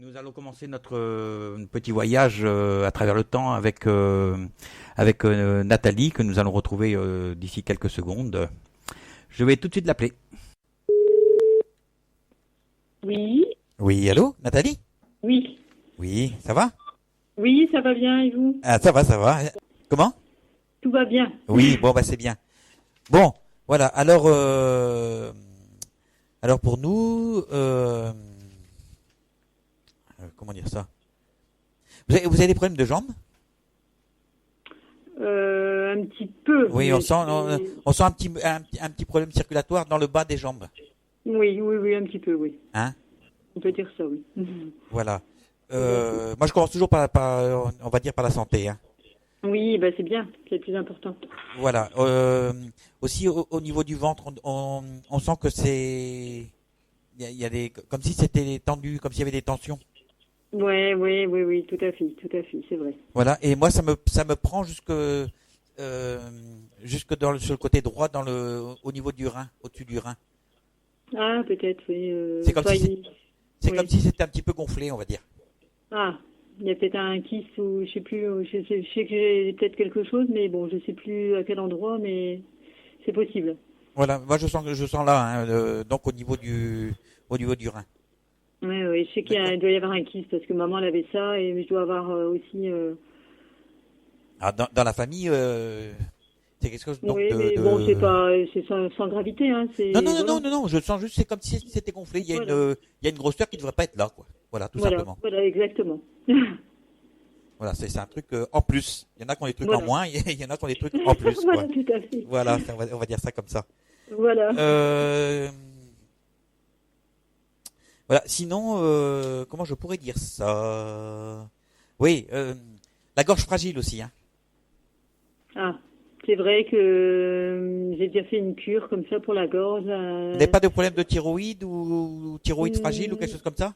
Nous allons commencer notre petit voyage à travers le temps avec Nathalie que nous allons retrouver d'ici quelques secondes. Je vais tout de suite l'appeler. Oui, Oui, allô, Nathalie? oui, Oui, ça va? oui, ça va bien et vous? Ah, ça va, ça va. Comment? Tout va bien. Oui, bon, bah c'est bien. Bon, voilà. Alors pour nous, comment dire ça? Vous avez des problèmes de jambes? Un petit peu. Oui, mais on sent un petit problème circulatoire dans le bas des jambes. Oui, oui, oui, un petit peu, oui. Hein? On peut dire ça, oui. Voilà. Moi, je commence toujours on va dire par la santé. Hein. Oui, bah c'est bien, c'est le plus important. Voilà. Aussi, au niveau du ventre, on sent que il y a comme si c'était tendu, comme s'il y avait des tensions. Ouais, oui, oui, oui, tout à fait, c'est vrai. Voilà. Et moi, ça me prend jusque sur le côté droit, au niveau du rein, au-dessus du rein. Ah, peut-être, oui. C'est comme si c'est Oui. comme si c'était un petit peu gonflé, on va dire. Ah, il y a peut-être un kyste ou je sais plus, je sais que j'ai peut-être quelque chose, mais bon, je sais plus à quel endroit, mais c'est possible. Voilà. Moi, je sens là, hein, donc au niveau du rein. Oui, oui, je sais D'accord. il doit y avoir un kyste parce que maman elle avait ça et je dois avoir aussi. Alors, dans la famille, c'est quelque chose donc Oui, mais bon, c'est sans gravité, hein. Non, non, C'est non, voilà, non, non, non, je sens juste, c'est comme si c'était gonflé. voilà, Il y a une grosseur qui devrait pas être là, quoi. Voilà, tout voilà, simplement. voilà, exactement. Voilà, c'est un truc en plus. Il y en a qui ont des trucs en Voilà, moins, il y en a qui ont des trucs en plus, quoi. voilà, tout à fait. Voilà, on va dire ça comme ça. Voilà. Euh, voilà, sinon, comment je pourrais dire ça? Oui, la gorge fragile aussi, hein. Ah, c'est vrai que j'ai déjà fait une cure comme ça pour la gorge. Vous n'avez pas de problème de thyroïde ou thyroïde fragile ou quelque Hmm, chose comme ça?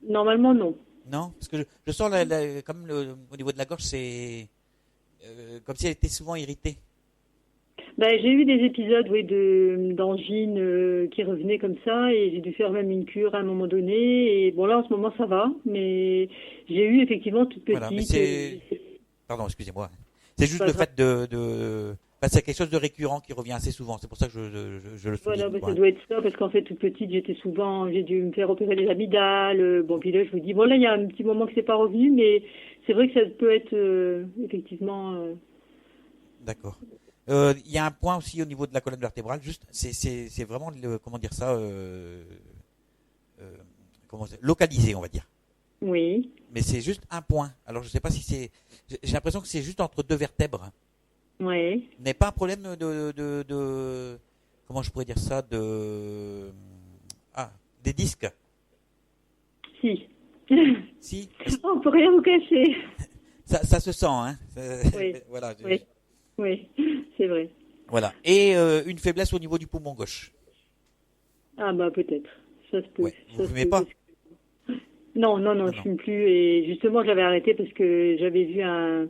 normalement, non. Non? Parce que je sens comme au niveau de la gorge, c'est comme si elle était souvent irritée. Ben, j'ai eu des épisodes, oui, d'angine qui revenaient comme ça et j'ai dû faire même une cure à un moment donné. Et bon, là, en ce moment, ça va, mais j'ai eu effectivement toute Voilà, mais petite. pardon, excusez-moi. C'est C'est juste pas le grave. fait enfin, c'est quelque chose de récurrent qui revient assez souvent. C'est pour ça que je le Voilà, souligne, ben, quoi. ça Hein. doit être ça, parce qu'en fait, toute petite, j'ai dû me faire opérer les amygdales. Bon, puis là, je vous dis, bon, là, il y a un petit moment que c'est pas revenu, mais c'est vrai que ça peut être effectivement. D'accord. Il y a un point aussi au niveau de la colonne vertébrale. Juste, c'est vraiment comment dire ça, localisé, on va dire. Oui. Mais c'est juste un point. Alors, je sais pas si j'ai l'impression que c'est juste entre deux vertèbres. Ouais. N'est pas un problème comment je pourrais dire ça, des disques. Si. Si, Oh, on peut rien vous cacher. ça se sent, hein. Oui. Voilà, Oui. Oui. C'est vrai. voilà. Et une faiblesse au niveau du poumon gauche. Ah, bah, peut-être. Ça se peut. Ouais. Vous Ça se fumez peut. pas? Non, non, non, Non, je non. fume plus. Et justement, je l'avais arrêté parce que j'avais vu un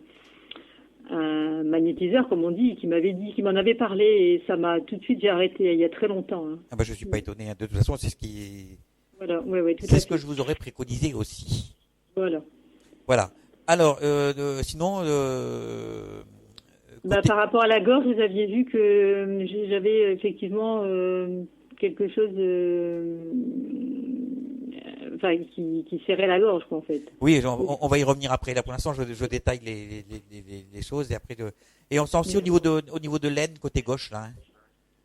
magnétiseur, comme on dit, qui m'en avait parlé et ça m'a tout de suite, j'ai arrêté il y a très longtemps. Hein. Ah bah je suis pas étonné. Hein. De toute façon, Voilà, ouais, ouais, tout c'est à ce que fait. je vous aurais préconisé aussi. Voilà. Voilà. Alors, sinon, Bah, côté, par rapport à la gorge, vous aviez vu que j'avais effectivement quelque chose enfin, qui serrait la gorge, quoi, en fait. oui, on va y revenir après. Là, pour l'instant, je détaille les choses et après et on sent aussi au niveau de l'aine côté gauche là. Hein.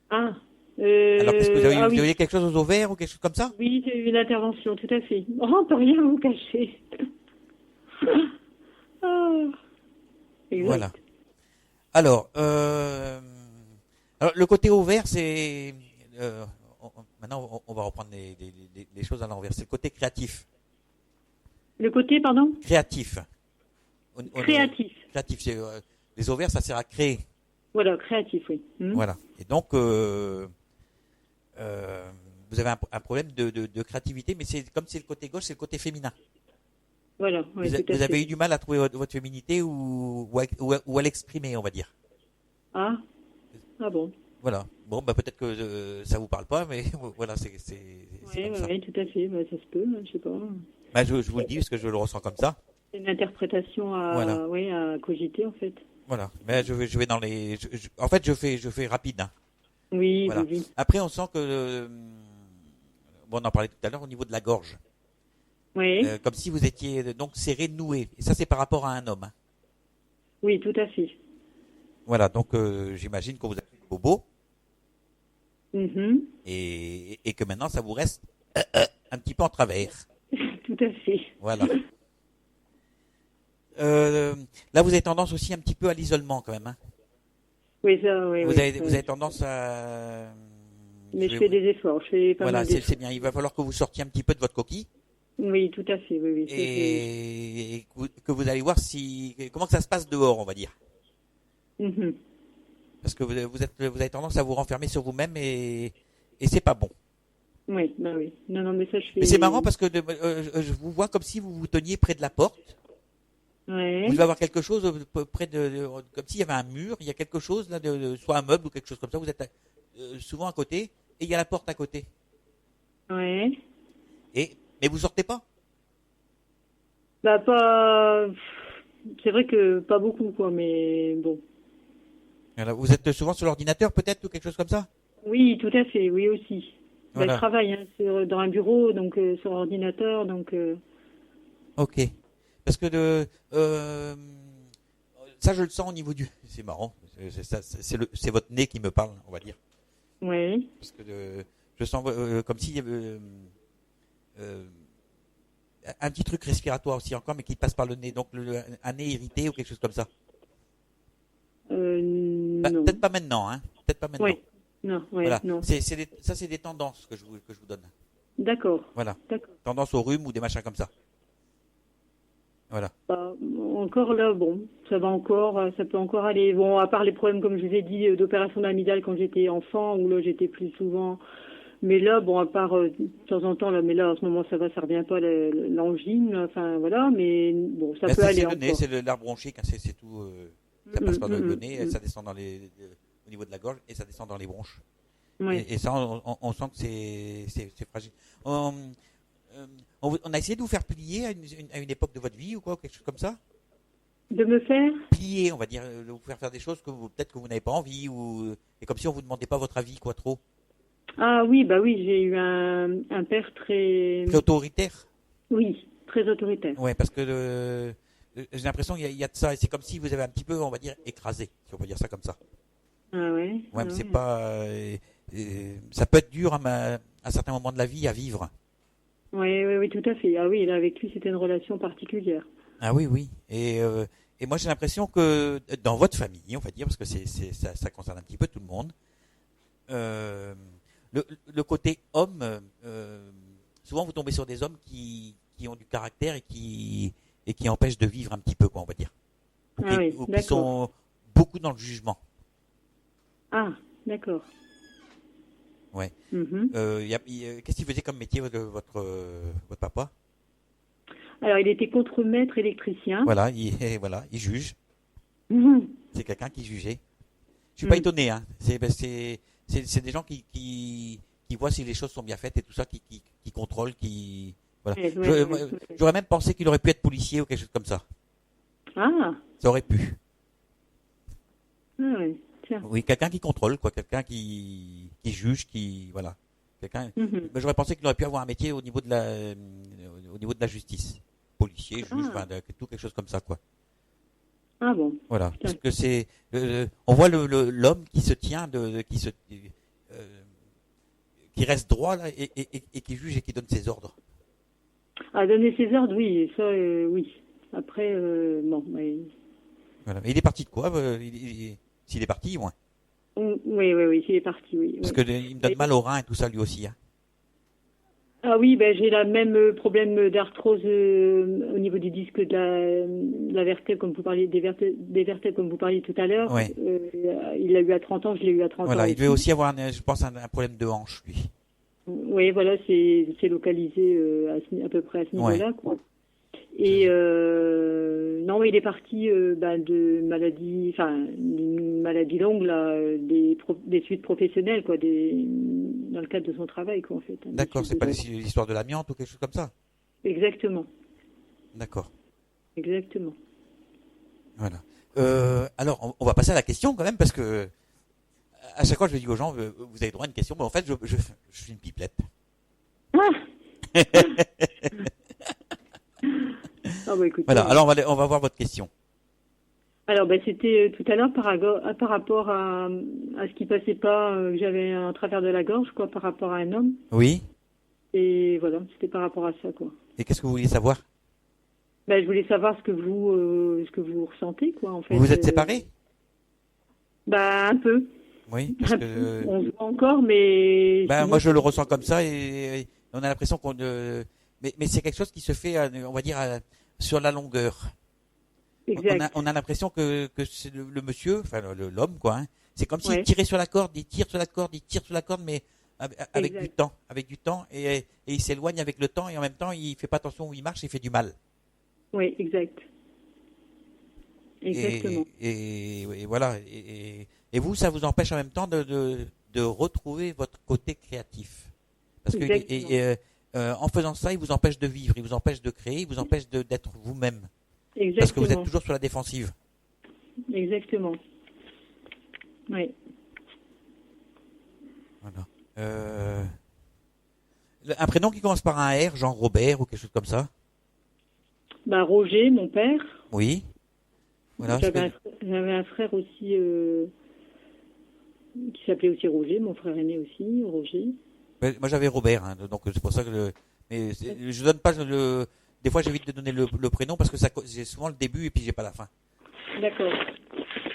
Ah, Alors, qu'est-ce que ah vous oui, avez quelque chose aux ovaires ou quelque chose comme ça? oui, j'ai eu une intervention, tout à fait. Oh, on peut rien vous cacher. Ah, Voilà. exact. Alors, alors le côté ovaire, maintenant on va reprendre les choses à l'envers. C'est le côté créatif. Le côté, pardon? Créatif. Créatif. Créatif. Les ovaires, ça sert à créer. Voilà, créatif, oui. Voilà. Et donc, vous avez un problème de créativité, mais c'est comme c'est le côté gauche, c'est le côté féminin. Voilà, oui, tout à Vous avez fait. eu du mal à trouver votre féminité ou à l'exprimer, on va dire. Ah, ah bon. Voilà. Bon, bah peut-être que ça vous parle pas, mais voilà, c'est Oui, comme oui, ça. oui, tout à fait. Bah, ça se peut, je sais pas. Bah, je vous le dis parce que je le ressens comme ça. C'est une interprétation Voilà. à cogiter, en fait. Voilà. Mais je vais dans les. En fait, je fais rapide. Hein. Oui, Voilà. oui, oui. Après, on sent que. Bon, on en parlait tout à l'heure au niveau de la gorge. Oui, Comme si vous étiez donc serré, noué. Et ça, c'est par rapport à un homme. Hein. oui, tout à fait. Voilà. Donc, j'imagine que vous avez des bobos Mhm. et que maintenant, ça vous reste un petit peu en travers. Tout à fait. Voilà. Là, vous avez tendance aussi un petit peu à l'isolement quand même. Hein. Oui, ça, oui, Vous oui. avez tendance à. Mais je fais des efforts, je fais pas Voilà, mal c'est d'efforts. bien. Il va falloir que vous sortiez un petit peu de votre coquille Oui, tout à fait, oui, oui. et que vous allez voir si comment que ça se passe dehors, on va dire. Mhm. Parce que vous avez tendance à vous renfermer sur vous-même et c'est pas bon. Oui, bah oui. Non, non, mais ça, je Mais c'est fais. marrant parce que je vous vois comme si vous vous teniez près de la porte. Ouais. Vous devez avoir quelque chose près comme s'il y avait un mur. Il y a quelque chose là, soit un meuble ou quelque chose comme ça. Vous êtes souvent à côté et il y a la porte à côté. Ouais. Mais vous sortez pas. Bah, pas. C'est vrai que pas beaucoup, quoi, mais bon. Voilà, vous êtes souvent sur l'ordinateur peut-être ou quelque chose comme ça. Oui, tout à fait, oui aussi. Bah, je Voilà. travaille hein, dans un bureau, donc sur ordinateur, donc. Ok. Parce que ça, je le sens au niveau du. C'est marrant. C'est votre nez qui me parle, on va dire. Ouais. Parce que je sens comme s'il y avait euh, un petit truc respiratoire aussi encore, mais qui passe par le nez. Donc un nez irrité ou quelque chose comme ça. Bah, Non. peut-être pas maintenant, hein. Peut-être pas maintenant. Oui. Non, ouais, Voilà. non. Ça, c'est des tendances que je vous donne. D'accord. Voilà. D'accord. Tendance au rhume ou des machins comme ça. Voilà. Bah, encore là, bon, ça va encore, ça peut encore aller. Bon, à part les problèmes, comme je vous ai dit, d'opération d'amygdale quand j'étais enfant, où là j'étais plus souvent. Mais là, bon, à part de temps en temps, là, mais là en ce moment ça va, ça revient pas l'angine, enfin voilà, mais bon, ça Mais peut c'est aller le nez, encore. c'est l'arbre bronchique, hein, c'est tout. Ça passe par le nez, ça descend au niveau de la gorge et ça descend dans les bronches. Oui. Et ça, on sent que c'est fragile. On a essayé de vous faire plier à une époque de votre vie ou quoi, quelque chose comme ça. De me faire? Plier, on va dire, de vous faire des choses que peut-être que vous n'avez pas envie et comme si on vous demandait pas votre avis, quoi, trop. Ah oui, bah oui, j'ai eu un père très, Très autoritaire. oui, très autoritaire. Ouais, parce que j'ai l'impression qu'il y a de ça et c'est comme si vous avez un petit peu, on va dire, écrasé, si on peut dire ça comme ça. Ah ouais. Ouais, Ah mais c'est ouais. pas. Ça peut être dur à certains moments de la vie à vivre. Oui, oui, oui, tout à fait. Ah oui, là avec lui c'était une relation particulière. Ah oui, oui. Et moi j'ai l'impression que dans votre famille, on va dire, parce que ça concerne un petit peu tout le monde, euh, le côté homme, souvent vous tombez sur des hommes qui ont du caractère et qui empêchent de vivre un petit peu, quoi, on va dire. Ah oui, Ou qui d'accord. sont beaucoup dans le jugement. Ah, d'accord. Ouais. Mhm. Qu'est-ce qu'il faisait comme métier votre papa? Alors il était contremaître électricien. Voilà, voilà, il juge. Mhm. C'est quelqu'un qui jugeait. Je suis pas Mhm. étonné, hein. C'est des gens qui voient si les choses sont bien faites et tout ça, qui contrôlent, qui voilà. Ouais, ouais, ouais, ouais. J'aurais même pensé qu'il aurait pu être policier ou quelque chose comme ça. Ah, Ça aurait pu. ah ouais, tiens. Oui, quelqu'un qui contrôle, quoi, quelqu'un qui juge, voilà. Quelqu'un. Mhm. Mais j'aurais pensé qu'il aurait pu avoir un métier au niveau de la justice, policier, juge, Ah, enfin, tout quelque chose comme ça, quoi. ah bon, Voilà, putain. parce que on voit l'homme qui se tient, qui reste droit là et qui juge et qui donne ses ordres. À donner ses ordres, oui, ça, oui. Après, bon, oui. Voilà. Mais il est parti de quoi s'il est parti, moi. Oui, oui, oui, il est parti, oui. Parce Oui. que il me donne mal au rein et tout ça lui aussi. Hein. Ah oui, ben, j'ai le même problème d'arthrose au niveau du disque de la vertèbre, comme vous parliez, des vertèbres, comme vous parliez tout à l'heure. Ouais. Il l'a eu à 30 ans, je l'ai eu à 30 ans Voilà, il devait aussi. aussi avoir, je pense, un problème de hanche, lui. Oui, voilà, c'est localisé à peu près à ce Ouais. niveau-là, quoi. Et non, mais il est parti de maladie, enfin, d'une maladie longue, là, des suites professionnelles, quoi, dans le cadre de son travail, quoi, en fait. Hein, des D'accord, suites c'est pas de- l'histoire de l'amiante ou quelque chose comme ça. Exactement. D'accord. Exactement. Voilà. Alors, on va passer à la question quand même, parce que à chaque fois, je dis aux gens, vous avez droit à une question. Mais en fait, je suis une pipelette. Ah, ah bah écoutez. Voilà. Alors, on va voir votre question. Alors, bah, c'était tout à l'heure par rapport à ce qui passait pas, que j'avais un travers de la gorge, quoi, par rapport à un homme. Oui. Et voilà, c'était par rapport à ça, quoi. Et qu'est-ce que vous vouliez savoir? Bah, je voulais savoir ce que vous ressentez, quoi, en fait. Vous êtes séparés? Bah, un peu. Oui. Parce Un que peu. On se voit encore, mais ben, sinon, moi, je le ressens comme ça, et on a l'impression qu'on mais c'est quelque chose qui se fait, on va dire, sur la longueur. exact. On a l'impression que c'est le monsieur, enfin l'homme, quoi. Hein. C'est comme s'il Ouais, tirait sur la corde, il tire sur la corde, il tire sur la corde, mais exact. avec du temps, et il s'éloigne avec le temps, et en même temps, il fait pas attention où il marche, il fait du mal. Oui, exact. Exactement. Et voilà. Et vous, ça vous empêche en même temps de retrouver votre côté créatif. Parce que Exactement. en faisant ça, il vous empêche de vivre, il vous empêche de créer, il vous empêche d'être vous-même. Parce que vous êtes Exactement. toujours sur la défensive. Exactement. Oui. Voilà. Un prénom qui commence par un R, genre Robert ou quelque chose comme ça. Bah, Roger, mon père. Oui. Voilà. J'avais un frère aussi qui s'appelait aussi Roger, mon frère aîné aussi, Roger. Moi j'avais Robert, hein, donc c'est pour ça que mais je donne pas le. Des fois j'évite de donner le prénom parce que j'ai souvent le début et puis j'ai pas la fin. D'accord.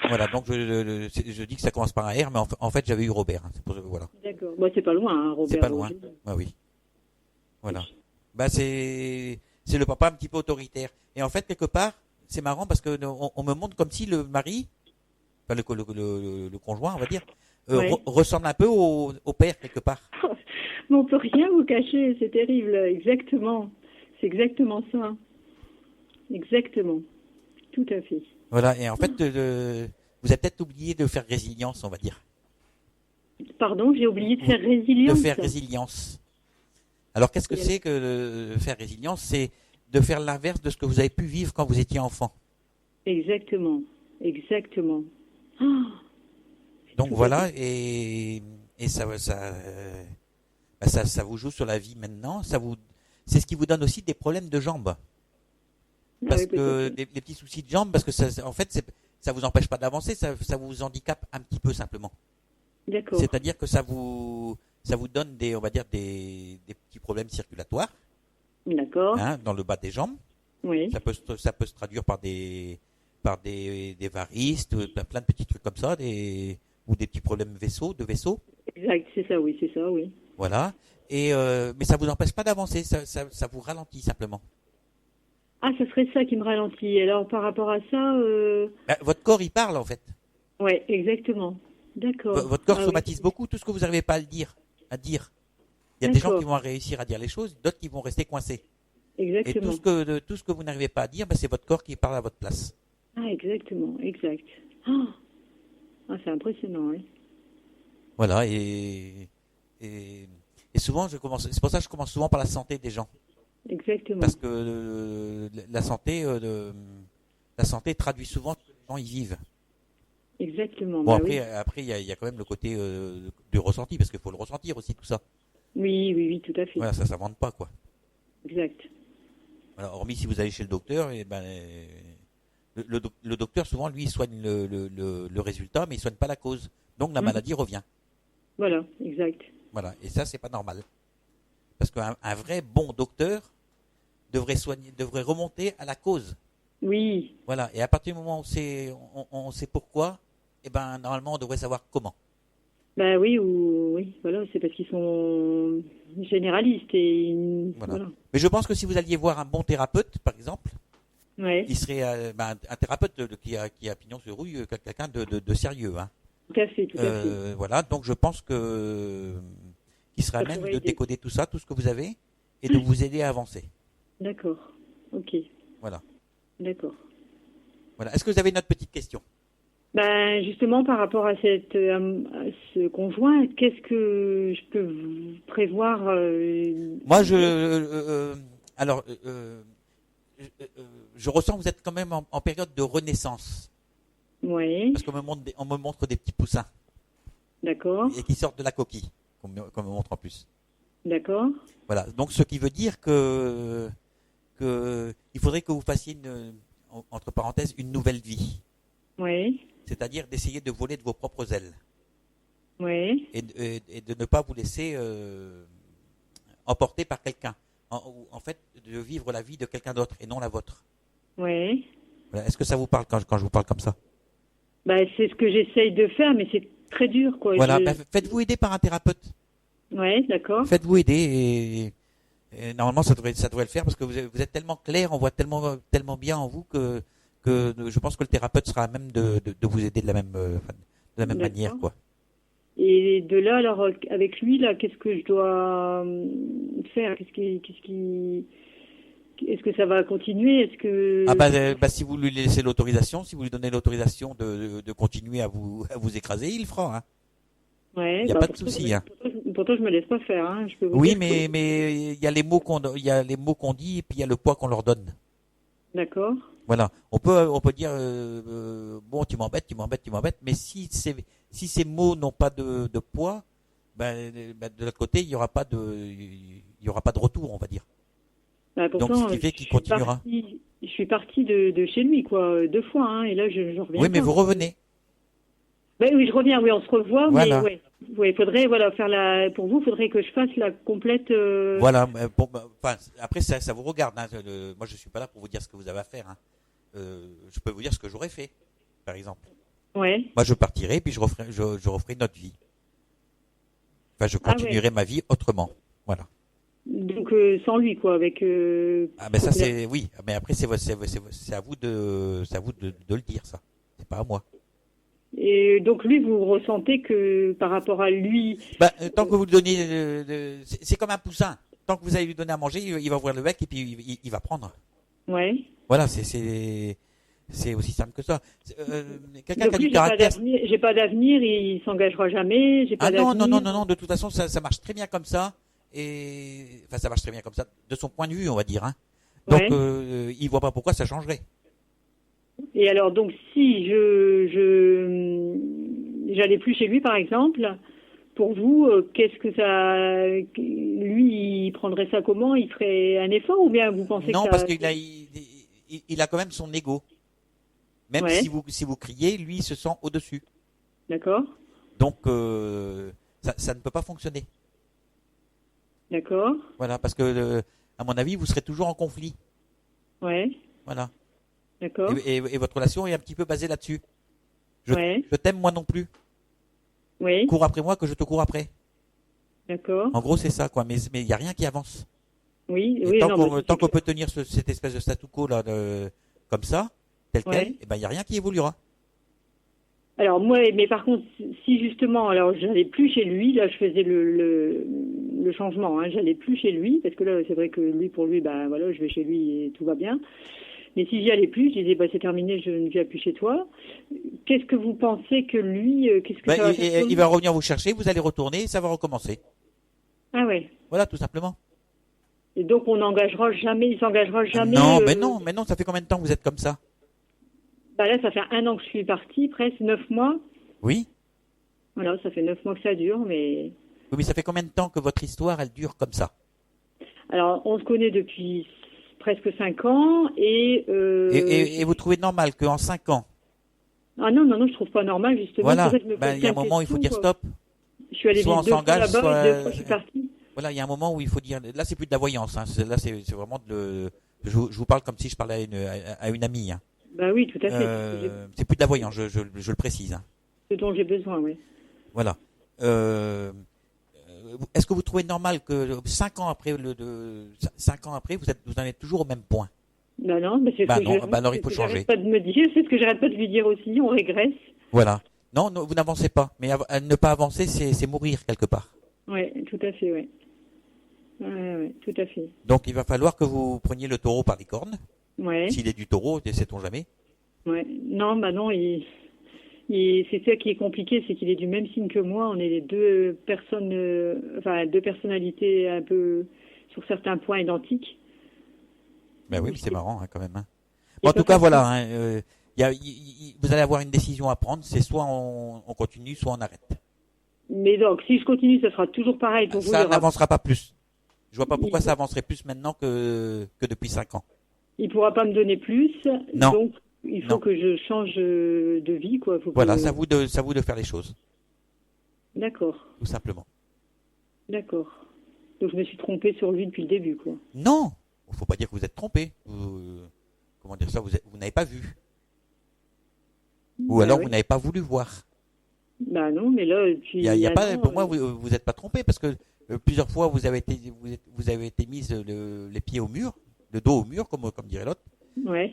Voilà, donc je dis que ça commence par un R, mais en fait j'avais eu Robert. Hein, voilà. D'accord. Bah, c'est pas loin, hein, C'est Robert pas loin. Roger. Ouais, oui. Voilà. Bah c'est le papa un petit peu autoritaire. Et en fait quelque part c'est marrant parce que on me montre comme si le mari, enfin le conjoint on va dire, Ouais. ressemble un peu au père quelque part. Mais on peut rien vous cacher, c'est terrible. Exactement. C'est exactement ça. Exactement. Tout à fait. Voilà. Et en fait vous avez peut-être oublié de faire résilience on va dire. Pardon, j'ai oublié de Vous- faire De résilience. faire résilience. Alors qu'est-ce que c'est que de faire résilience? C'est de faire l'inverse de ce que vous avez pu vivre quand vous étiez enfant. Exactement. Exactement. Ah, Donc tout à voilà, fait. et ça vous joue sur la vie maintenant. C'est ce qui vous donne aussi des problèmes de jambes, Ah parce oui, que peut-être. les petits soucis de jambes, parce que en fait, ça vous empêche pas d'avancer, ça vous handicape un petit peu simplement. D'accord. C'est-à-dire que ça vous donne on va dire des petits problèmes circulatoires, D'accord. hein, dans le bas des jambes. Oui. Ça peut se traduire par des varices, plein de petits trucs comme ça, ou des petits problèmes de vaisseau. Exact, c'est ça, oui, c'est ça, oui. Voilà. Mais ça vous empêche pas d'avancer, ça vous ralentit simplement. Ah, ça serait ça qui me ralentit. Alors, par rapport à ça, Votre corps, il parle en fait. ouais, exactement. D'accord. Votre corps Ah oui, somatise beaucoup tout ce que vous n'arrivez pas à à dire. Il y a des gens d'accord. qui vont réussir à dire les choses, d'autres qui vont rester coincés. Et Exactement. tout ce que vous n'arrivez pas à dire, c'est votre corps qui parle à votre place. Ah, exactement, exact. Ah, ah, c'est impressionnant, oui. Voilà. Et souvent, c'est pour ça que je commence souvent par la santé des gens. Exactement. Parce que la santé traduit souvent ce que les gens y vivent. Exactement, Bon, bah oui. après il y a quand même le côté du ressenti, parce qu'il faut le ressentir aussi, tout ça. Oui, oui, oui, tout à fait. Voilà, ça s'invente pas, quoi. Exact. Voilà, hormis si vous allez chez le docteur, et ben, le docteur, souvent, lui, il soigne le résultat, mais il soigne pas la cause. Donc la Hum, maladie revient. voilà, exact. Voilà, et ça, c'est pas normal. Parce qu'un vrai bon docteur devrait remonter à la cause. Oui, Voilà, et à partir du moment où on sait pourquoi, et ben, normalement, on devrait savoir comment. bah oui, oui, voilà, c'est parce qu'ils sont généralistes et Voilà. voilà. Mais je pense que si vous alliez voir un bon thérapeute, par exemple, Ouais, il serait un thérapeute qui a pignon sur rue, quelqu'un de sérieux. Hein. tout à fait, tout à fait. Voilà, donc je pense que qu'il serait à Ça même pourrait de aider. décoder tout ça, tout ce que vous avez, et de vous aider à avancer. D'accord. Ok, Voilà. d'accord. Voilà. Est-ce que vous avez une autre petite question? Ben justement, par rapport à à ce conjoint, qu'est-ce que je peux prévoir Moi, alors, je ressens que vous êtes quand même en période de renaissance. Oui. Parce on me montre des petits poussins. D'accord. Et qui sortent de la coquille, qu'on me montre en plus. D'accord. Voilà. Donc, ce qui veut dire que il faudrait que vous fassiez entre parenthèses, une nouvelle vie. Oui. C'est-à-dire d'essayer de voler de vos propres ailes. Oui. Et de ne pas vous laisser emporter par quelqu'un. En fait, de vivre la vie de quelqu'un d'autre et non la vôtre. Oui. Voilà. Est-ce que ça vous parle quand je vous parle comme ça? Bah, c'est ce que j'essaye de faire, mais c'est très dur, quoi. Voilà. Faites-vous aider par un thérapeute. Oui, d'accord. Faites-vous aider et normalement ça devrait le faire parce que vous êtes tellement clair, on voit tellement bien en vous que je pense que le thérapeute sera à même de vous aider de la même manière, quoi. Et de là, alors, avec lui, là, qu'est-ce que je dois faire? Est-ce que ça va continuer? Est-ce que si vous lui laissez l'autorisation, si vous lui donnez l'autorisation de continuer à vous écraser, il le fera. Hein. Ouais, il n'y a pas de souci. Hein. Pourtant, je me laisse pas faire. Hein. Je peux vous oui, dire mais il y a les mots qu'on dit et puis il y a le poids qu'on leur donne. D'accord. Voilà. On peut dire bon, tu m'embêtes, mais si ces mots n'ont pas de poids, de l'autre côté, il y aura pas de retour, on va dire. Bah, pourtant, donc, ce qui fait qu'il continuera. Je suis partie de chez lui, quoi, 2 fois, hein, et là, je reviens. Oui, mais vous revenez. Ben oui, je reviens, oui, on se revoit, voilà. mais ouais, faudrait, pour vous, faudrait que je fasse la complète. Voilà. Après, ça vous regarde. Hein, moi, je suis pas là pour vous dire ce que vous avez à faire. Hein. Je peux vous dire ce que j'aurais fait, par exemple. Ouais. Moi, je partirai, puis je referai notre vie. Enfin, je continuerai ma vie autrement. Voilà. Donc sans lui, quoi, avec. Ça c'est oui, mais après c'est à vous de le dire, ça. C'est pas à moi. Et donc lui, vous ressentez que par rapport à lui. Tant que vous lui donnez, c'est comme un poussin. Tant que vous allez lui donner à manger, il va ouvrir le bec et puis il va prendre. Ouais. Voilà, c'est aussi simple que ça. Quelqu'un qui a du caractère. J'ai pas d'avenir, il s'engagera jamais. J'ai pas d'avenir. Non. De toute façon, ça marche très bien comme ça. Ça marche très bien comme ça, de son point de vue, on va dire. Hein. Donc, il voit pas pourquoi ça changerait. Et alors, donc, si j'allais plus chez lui, par exemple, pour vous, qu'est-ce que ça, lui, il prendrait ça comment? Il ferait un effort ou bien vous pensez non, que ça... parce qu'il a quand même son ego. Même si vous criez, lui, il se sent au-dessus. D'accord. Donc, ça ne peut pas fonctionner. D'accord. Voilà, parce que, à mon avis, vous serez toujours en conflit. Ouais. Voilà. D'accord. Et votre relation est un petit peu basée là-dessus. Je t'aime moi non plus. Oui. Cours après moi que je te cours après. D'accord. En gros, c'est ça, quoi. Mais il n'y a rien qui avance. Oui. Tant qu'on peut tenir cette espèce de statu quo là, comme ça, tel quel, il n'y a rien qui évoluera. Alors moi, mais par contre, si justement, alors j'allais plus chez lui, là je faisais le changement, hein, j'allais plus chez lui, parce que là c'est vrai que lui, pour lui, voilà, je vais chez lui et tout va bien. Mais si j'y allais plus, je disais, c'est terminé, je ne viens plus chez toi. Qu'est-ce que vous pensez que lui, qu'est-ce que ça va faire? Il va revenir vous chercher, vous allez retourner, et ça va recommencer. Ah ouais. Voilà, tout simplement. Et donc il s'engagera jamais. Non, mais non, ça fait combien de temps que vous êtes comme ça? Là, ça fait 1 an que je suis partie, presque 9 mois. Oui. Voilà, ça fait 9 mois que ça dure, mais... Oui, mais ça fait combien de temps que votre histoire, elle dure comme ça? Alors, on se connaît depuis presque 5 ans, et vous trouvez normal qu'en 5 ans... Ah non, je trouve pas normal, justement. Voilà, il y a un moment où il faut dire stop. Je suis allée soit on s'engage, soit... 2 fois je suis partie. Voilà, il y a un moment où il faut dire... Là, c'est plus de la voyance, hein. Là, c'est vraiment je vous parle comme si je parlais à une amie, hein. Bah oui, tout à fait. C'est plus de la voyance, je le précise. Hein. Ce dont j'ai besoin, oui. Voilà. Est-ce que vous trouvez normal que 5 ans après, 5 ans après, vous en êtes toujours au même point? Non, mais c'est alors il faut changer. Pas de me dire, c'est ce que j'arrête pas de lui dire aussi, on régresse. Voilà. Non, vous n'avancez pas. Mais ne pas avancer, c'est mourir quelque part. Oui, tout à fait, oui. Ouais, tout à fait. Donc il va falloir que vous preniez le taureau par les cornes. Ouais. S'il est du taureau, ne sait-on jamais. Ouais. Non, non, c'est ça qui est compliqué, c'est qu'il est du même signe que moi. On est les 2 personnes, 2 personnalités un peu sur certains points identiques. Ben oui, mais c'est marrant hein, quand même. Hein. Il Bon, est en tout pas cas, facile. voilà. Hein, vous allez avoir une décision à prendre. C'est soit on continue, soit on arrête. Mais donc, si je continue, ça sera toujours pareil pour vous. Ça n'avancera pas plus. Je vois pas Il pourquoi ça avancerait plus maintenant que depuis 5 ans. il pourra pas me donner plus, Non, donc il faut non. que je change de vie, quoi. Faut Voilà, que... c'est à vous de faire les choses, D'accord, tout simplement. d'accord. Donc je me suis trompée sur lui depuis le début, quoi. Non, il faut pas dire que vous êtes trompé. Comment dire ça, vous n'avez pas vu. Ou Bah alors ouais. vous n'avez pas voulu voir. Bah non, mais là, depuis Il y a un pas, an, pour moi, vous n'êtes pas trompé parce que plusieurs fois vous avez été mise les pieds au mur, le dos au mur, comme dirait l'autre. ouais,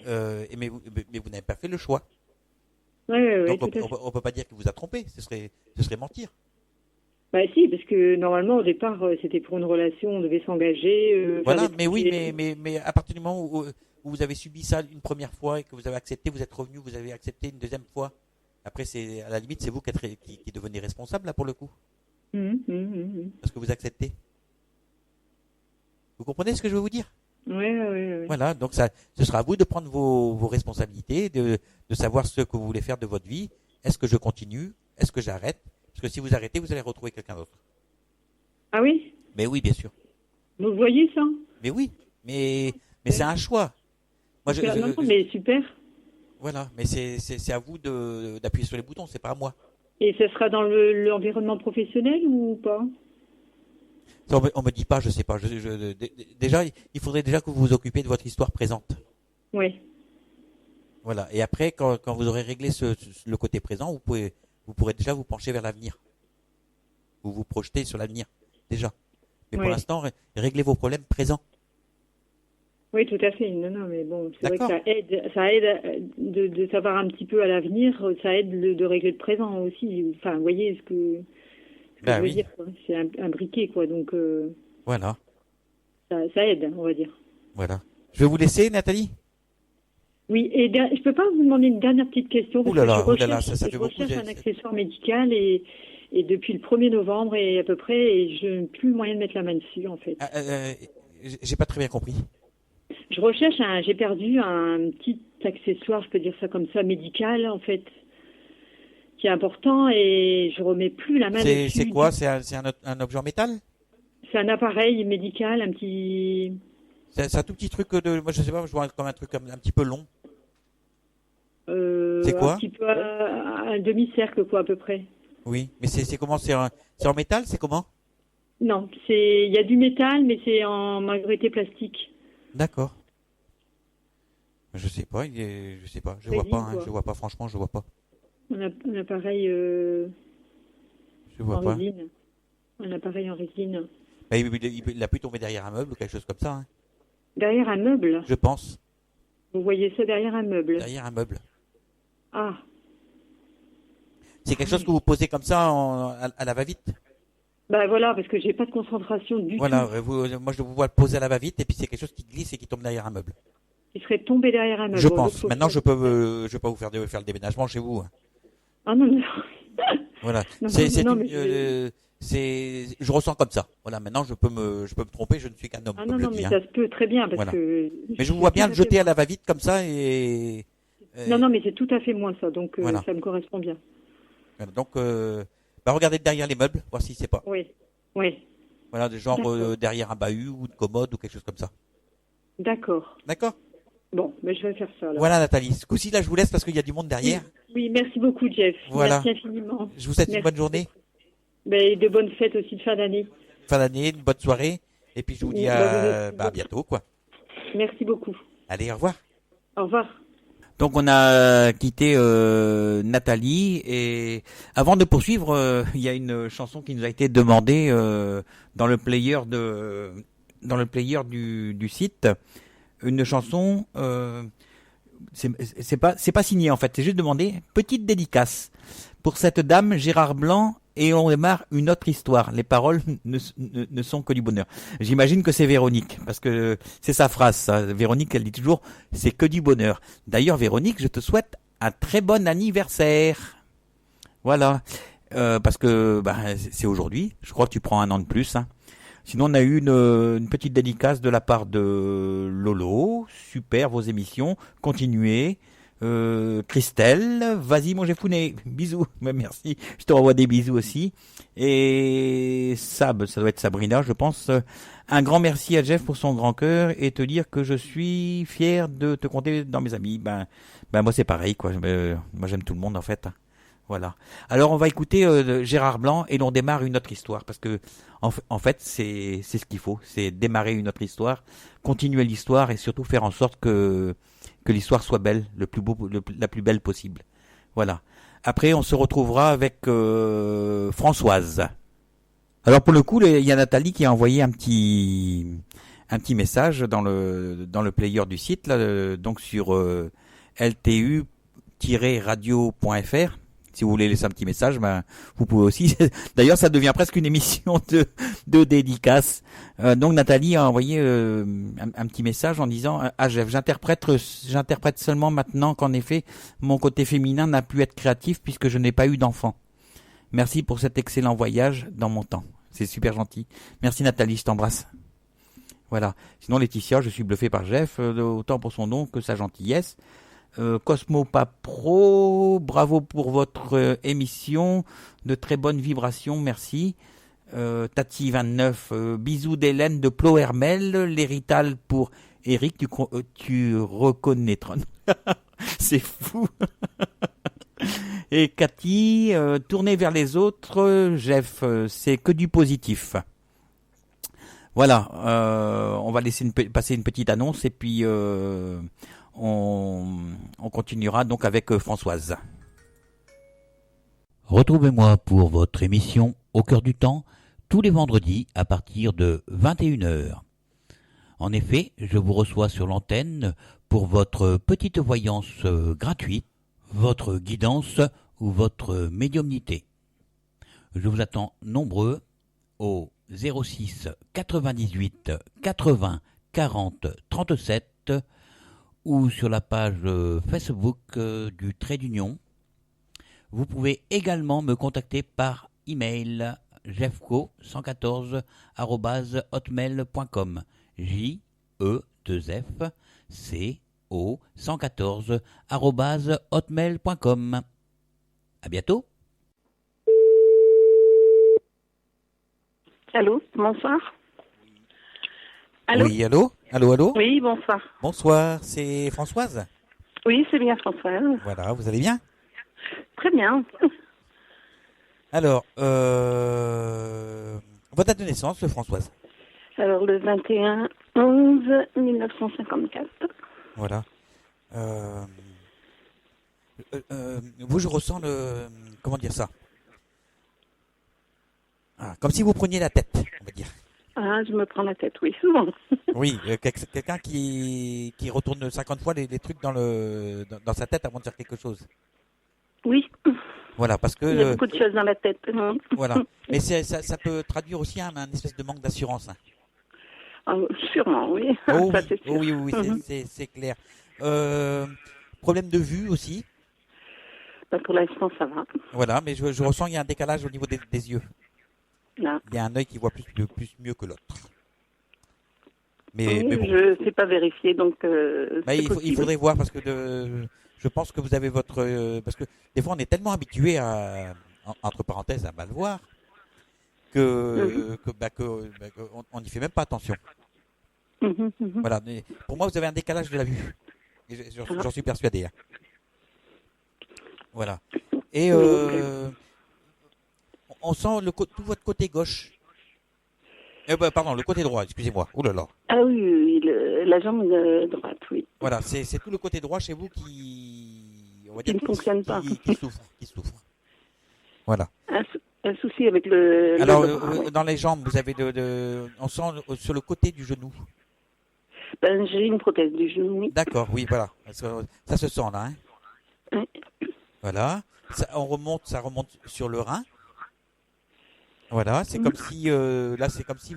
Mais vous n'avez pas fait le choix. ouais, Donc tout à fait. on peut pas dire qu'il vous a trompé. Ce serait mentir. Bah si, parce que normalement au départ c'était pour une relation, on devait s'engager. Faire Voilà, des mais oui, projets. mais à partir du moment où vous avez subi ça une première fois et que vous avez accepté, vous êtes revenu, vous avez accepté une deuxième fois. Après, à la limite, c'est vous qui devenez responsable là pour le coup, Mhm. parce que vous acceptez. Vous comprenez ce que je veux vous dire? Ouais. Voilà, donc ce sera à vous de prendre vos responsabilités, de savoir ce que vous voulez faire de votre vie. Est-ce que je continue? Est-ce que j'arrête? Parce que si vous arrêtez, vous allez retrouver quelqu'un d'autre. Ah oui? Mais oui, bien sûr. Vous voyez ça? Mais oui, mais c'est un choix. Moi, Non, mais super. voilà, mais c'est à vous d'appuyer sur les boutons, c'est pas à moi. Et ça sera dans l'environnement professionnel ou pas? Ça, on me dit pas, je sais pas. Déjà, il faudrait déjà que vous vous occupiez de votre histoire présente. Ouais. Voilà. Et après, quand vous aurez réglé le côté présent, vous pourrez déjà vous pencher vers l'avenir. Vous vous projetez sur l'avenir, déjà. Mais pour Ouais. l'instant, réglez vos problèmes présents. Oui, tout à fait. Non, mais bon, c'est vrai que D'accord. ça aide de savoir un petit peu à l'avenir, ça aide de régler le présent aussi. Enfin, vous voyez ce que Bah je veux oui. dire, quoi. C'est un briquet, quoi. Donc, Voilà. ça aide, on va dire. Voilà. Je vais vous laisser, Nathalie. Oui, et je peux pas vous demander une dernière petite question Ouh parce là que là, ouh là là, ça fait je beaucoup. recherche un accessoire médical et depuis le 1er novembre et à peu près, et je n'ai plus le moyen de mettre la main dessus, en fait. J'ai pas très bien compris. Je recherche j'ai perdu un petit accessoire, je peux dire ça comme ça, médical, en fait, qui est important et je remets plus la main dessus. C'est quoi? C'est un objet en métal? C'est un appareil médical, un petit... C'est un tout petit truc moi je sais pas, je vois comme un truc un petit peu long. C'est quoi? Un petit peu un demi-cercle, quoi, à peu près. Oui, mais c'est comment? C'est en métal? C'est comment? Non, il y a du métal, mais c'est en majorité plastique. D'accord. Je sais pas, je sais pas, je vois pas, hein, je vois pas, franchement, je vois pas. Un appareil Je vois en pas. résine. Un appareil en résine. Bah, il a pu tomber derrière un meuble ou quelque chose comme ça, hein, Derrière un meuble? je pense. Vous voyez ça derrière un meuble? Derrière un meuble. Ah, C'est quelque chose que vous posez comme ça à la va-vite. bah voilà, parce que j'ai pas de concentration du Voilà, tout. moi je vous vois le poser à la va-vite et puis c'est quelque chose qui glisse et qui tombe derrière un meuble. Il serait tombé derrière un meuble. Je Bon, donc pense. faut Maintenant, faire- je peux vous faire le déménagement chez vous. Hein. Ah non, non. Voilà. Non, C'est non, une, mais je ressens comme ça. Voilà. Maintenant, je peux me tromper. Je ne suis qu'un homme, Ah comme non, je non, dis. mais Hein. ça se peut très bien parce Voilà. que. Mais je vous vois bien c'est le tout à jeter fait à la va-vite comme ça et. moi. Non, mais c'est tout à fait moi ça, donc Voilà. ça me correspond bien. Voilà. Donc, regardez derrière les meubles, voir si c'est pas. Oui, oui, Voilà, de genre D'accord. derrière un bahut ou une commode ou quelque chose comme ça. d'accord. D'accord. Bon, mais je vais faire ça alors. Voilà, Nathalie. Ce coup-ci, là, je vous laisse parce qu'il y a du monde derrière. Oui, merci beaucoup, Jeff. Voilà. Merci infiniment. Je vous souhaite une Merci. bonne journée, Ben, de bonnes fêtes aussi de fin d'année. fin d'année, une bonne soirée. Et puis, je vous dis Oui, bah, vous aussi. à bientôt, quoi. Merci beaucoup. Allez, au revoir. Au revoir. Donc on a quitté Nathalie et avant de poursuivre, il y a une chanson qui nous a été demandée dans le player du site. Une chanson, c'est pas signé en fait, c'est juste demandé petite dédicace pour cette dame Gérard Blanc. Et on démarre une autre histoire. Les paroles ne sont que du bonheur. J'imagine que c'est Véronique, parce que c'est sa phrase, ça. Véronique, elle dit toujours, c'est que du bonheur. D'ailleurs, Véronique, je te souhaite un très bon anniversaire. Voilà. Parce que c'est aujourd'hui. Je crois que tu prends un an de plus. Hein. Sinon, on a eu une petite dédicace de la part de Lolo. Super, vos émissions. Continuez. Christelle, vas-y mon Jeffounet, bisous, merci, je te renvoie des bisous aussi. Et Sab, ça doit être Sabrina, je pense. Un grand merci à Jeff pour son grand cœur et te dire que je suis fier de te compter dans mes amis. Ben moi c'est pareil quoi. Moi j'aime tout le monde en fait. Voilà. Alors on va écouter Gérard Blanc et l'on démarre une autre histoire parce que en fait c'est ce qu'il faut, c'est démarrer une autre histoire, continuer l'histoire et surtout faire en sorte que l'histoire soit belle, la plus belle possible. Voilà. Après, on se retrouvera avec Françoise. Alors pour le coup, il y a Nathalie qui a envoyé un petit message dans le player du site, là, donc sur ltu-radio.fr. Si vous voulez laisser un petit message, vous pouvez aussi. D'ailleurs, ça devient presque une émission de dédicace. Donc Nathalie a envoyé un petit message en disant Jeff, j'interprète seulement maintenant qu'en effet mon côté féminin n'a pu être créatif puisque je n'ai pas eu d'enfant. Merci pour cet excellent voyage dans mon temps. C'est super gentil. Merci Nathalie, je t'embrasse. Voilà. Sinon Laetitia, je suis bluffé par Jeff, autant pour son nom que sa gentillesse. Cosmo Papro, bravo pour votre émission, de très bonnes vibrations, merci. Tati29, bisous d'Hélène de Plohermel, l'hérital pour Eric, tu reconnaîtras. C'est fou. Et Cathy, tournez vers les autres, Jeff, c'est que du positif. Voilà, on va laisser passer une petite annonce et puis on continuera donc avec Françoise. Retrouvez-moi pour votre émission Au cœur du temps, tous les vendredis à partir de 21h. En effet, je vous reçois sur l'antenne pour votre petite voyance gratuite, votre guidance ou votre médiumnité. Je vous attends nombreux au 06 98 80 40 37 ou sur la page Facebook du Trait d'Union. Vous pouvez également me contacter par email jeffco114@hotmail.com JEFCO114@hotmail.com. À bientôt. Allô, bonsoir. Allô? Oui, allô? Allô? Oui, bonsoir. Bonsoir, c'est Françoise? Oui, c'est bien Françoise. Voilà, vous allez bien? Très bien. Alors, votre date de naissance, Françoise? Alors, le 21/11/1954. Voilà. Vous, je ressens comment dire ça? Comme si vous preniez la tête, on va dire. Ah, je me prends la tête, oui, souvent. Oui, quelqu'un qui retourne 50 fois les trucs dans sa tête avant de faire quelque chose. Oui. Voilà, parce que... Il y a beaucoup de choses dans la tête. Voilà. Mais ça peut traduire aussi un espèce de manque d'assurance. Hein. Sûrement, oui. Oh, ça, c'est sûr. oui, c'est clair. Problème de vue aussi. Pour l'instant, ça va. Voilà, mais je ressens qu'il y a un décalage au niveau des yeux. Là. Il y a un œil qui voit plus mieux que l'autre. Mais bon. Je ne sais pas vérifier, donc il faudrait voir parce que je pense que vous avez votre... parce que des fois, on est tellement habitué à, entre parenthèses, à mal voir qu'on n'y fait même pas attention. Voilà. Mais pour moi, vous avez un décalage de la vue. Et j'en suis persuadé. Hein. Voilà. Et on sent tout votre côté gauche. Pardon, le côté droit, excusez-moi. Oh là là. Ah oui, la jambe droite, oui. Voilà, c'est tout le côté droit chez vous qui... On va dire, qui ne fonctionne pas. Qui souffre. Voilà. Un souci avec le... Alors, le dans les jambes, vous avez on sent sur le côté du genou. J'ai une prothèse du genou, oui. D'accord, oui, voilà. Ça se sent là. Hein. Oui. Voilà. Ça remonte sur le rein. Voilà, c'est comme si là, c'est comme si